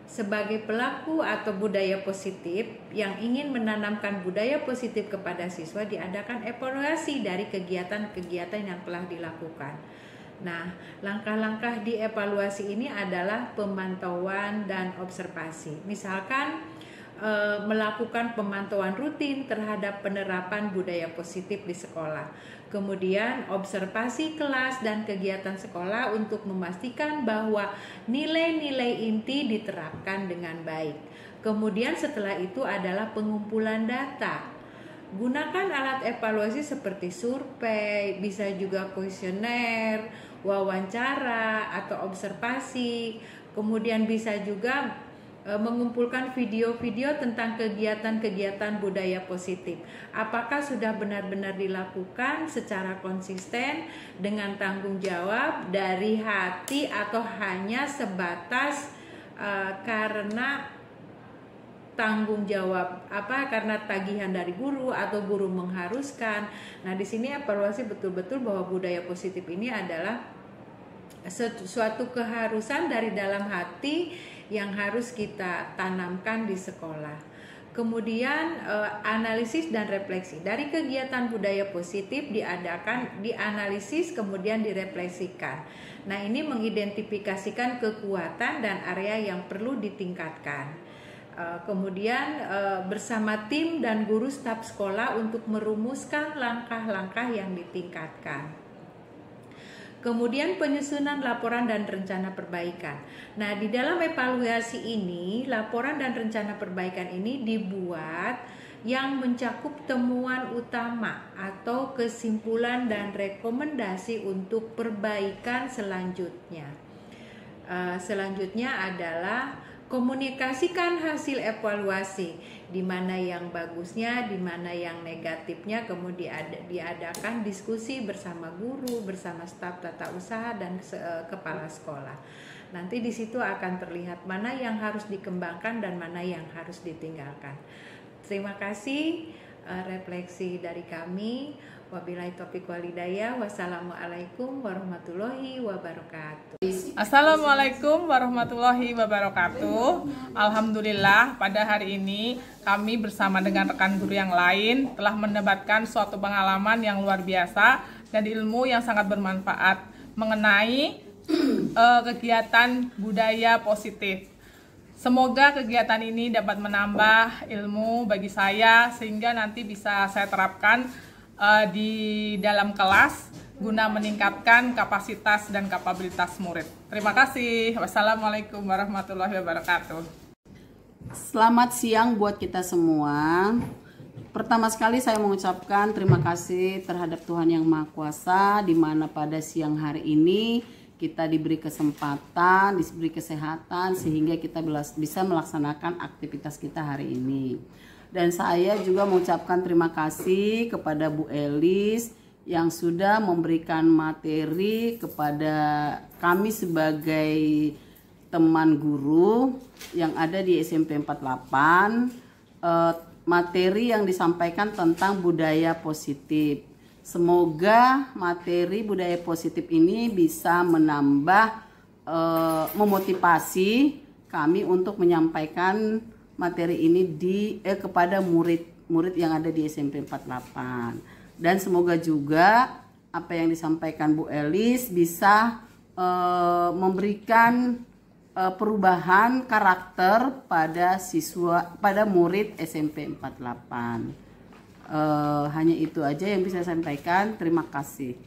sebagai pelaku atau budaya positif yang ingin menanamkan budaya positif kepada siswa, diadakan evaluasi dari kegiatan-kegiatan yang telah dilakukan. Nah, langkah-langkah di evaluasi ini adalah pemantauan dan observasi. Misalkan melakukan pemantauan rutin terhadap penerapan budaya positif di sekolah. Kemudian observasi kelas dan kegiatan sekolah untuk memastikan bahwa nilai-nilai inti diterapkan dengan baik. Kemudian setelah itu adalah pengumpulan data. Gunakan alat evaluasi seperti survei, bisa juga kuesioner, wawancara atau observasi. Kemudian bisa juga mengumpulkan video-video tentang kegiatan-kegiatan budaya positif. Apakah sudah benar-benar dilakukan secara konsisten dengan tanggung jawab dari hati atau hanya sebatas karena tanggung jawab karena tagihan dari guru atau guru mengharuskan. Nah, di sini evaluasi betul-betul bahwa budaya positif ini adalah suatu keharusan dari dalam hati yang harus kita tanamkan di sekolah. Kemudian analisis dan refleksi. Dari kegiatan budaya positif dianalisis kemudian direfleksikan. Nah, ini mengidentifikasikan kekuatan dan area yang perlu ditingkatkan. Kemudian bersama tim dan guru staf sekolah untuk merumuskan langkah-langkah yang ditingkatkan. Kemudian penyusunan laporan dan rencana perbaikan. Nah, di dalam evaluasi ini, laporan dan rencana perbaikan ini dibuat yang mencakup temuan utama atau kesimpulan dan rekomendasi untuk perbaikan selanjutnya. Selanjutnya adalah komunikasikan hasil evaluasi, di mana yang bagusnya, di mana yang negatifnya, kemudian diadakan diskusi bersama guru, bersama staf tata usaha dan kepala sekolah. Nanti di situ akan terlihat mana yang harus dikembangkan dan mana yang harus ditinggalkan. Terima kasih refleksi dari kami. Wabillahi taufiq wal hidayah. Wassalamualaikum warahmatullahi wabarakatuh. Assalamualaikum warahmatullahi wabarakatuh. Alhamdulillah, pada hari ini kami bersama dengan rekan guru yang lain telah mendapatkan suatu pengalaman yang luar biasa dan ilmu yang sangat bermanfaat mengenai kegiatan budaya positif. Semoga kegiatan ini dapat menambah ilmu bagi saya sehingga nanti bisa saya terapkan di dalam kelas guna meningkatkan kapasitas dan kapabilitas murid. Terima kasih. Wassalamualaikum warahmatullahi wabarakatuh. Selamat siang buat kita semua. Pertama sekali saya mengucapkan terima kasih terhadap Tuhan Yang Maha Kuasa, di mana pada siang hari ini kita diberi kesempatan, diberi kesehatan sehingga kita bisa melaksanakan aktivitas kita hari ini. Dan saya juga mengucapkan terima kasih kepada Bu Elis yang sudah memberikan materi kepada kami sebagai teman guru yang ada di SMP 48, materi yang disampaikan tentang budaya positif. Semoga materi budaya positif ini bisa menambah memotivasi kami untuk menyampaikan materi ini kepada murid-murid yang ada di SMP 48. Dan semoga juga apa yang disampaikan Bu Elis bisa memberikan perubahan karakter pada murid SMP 48. Hanya itu aja yang bisa saya sampaikan. Terima kasih.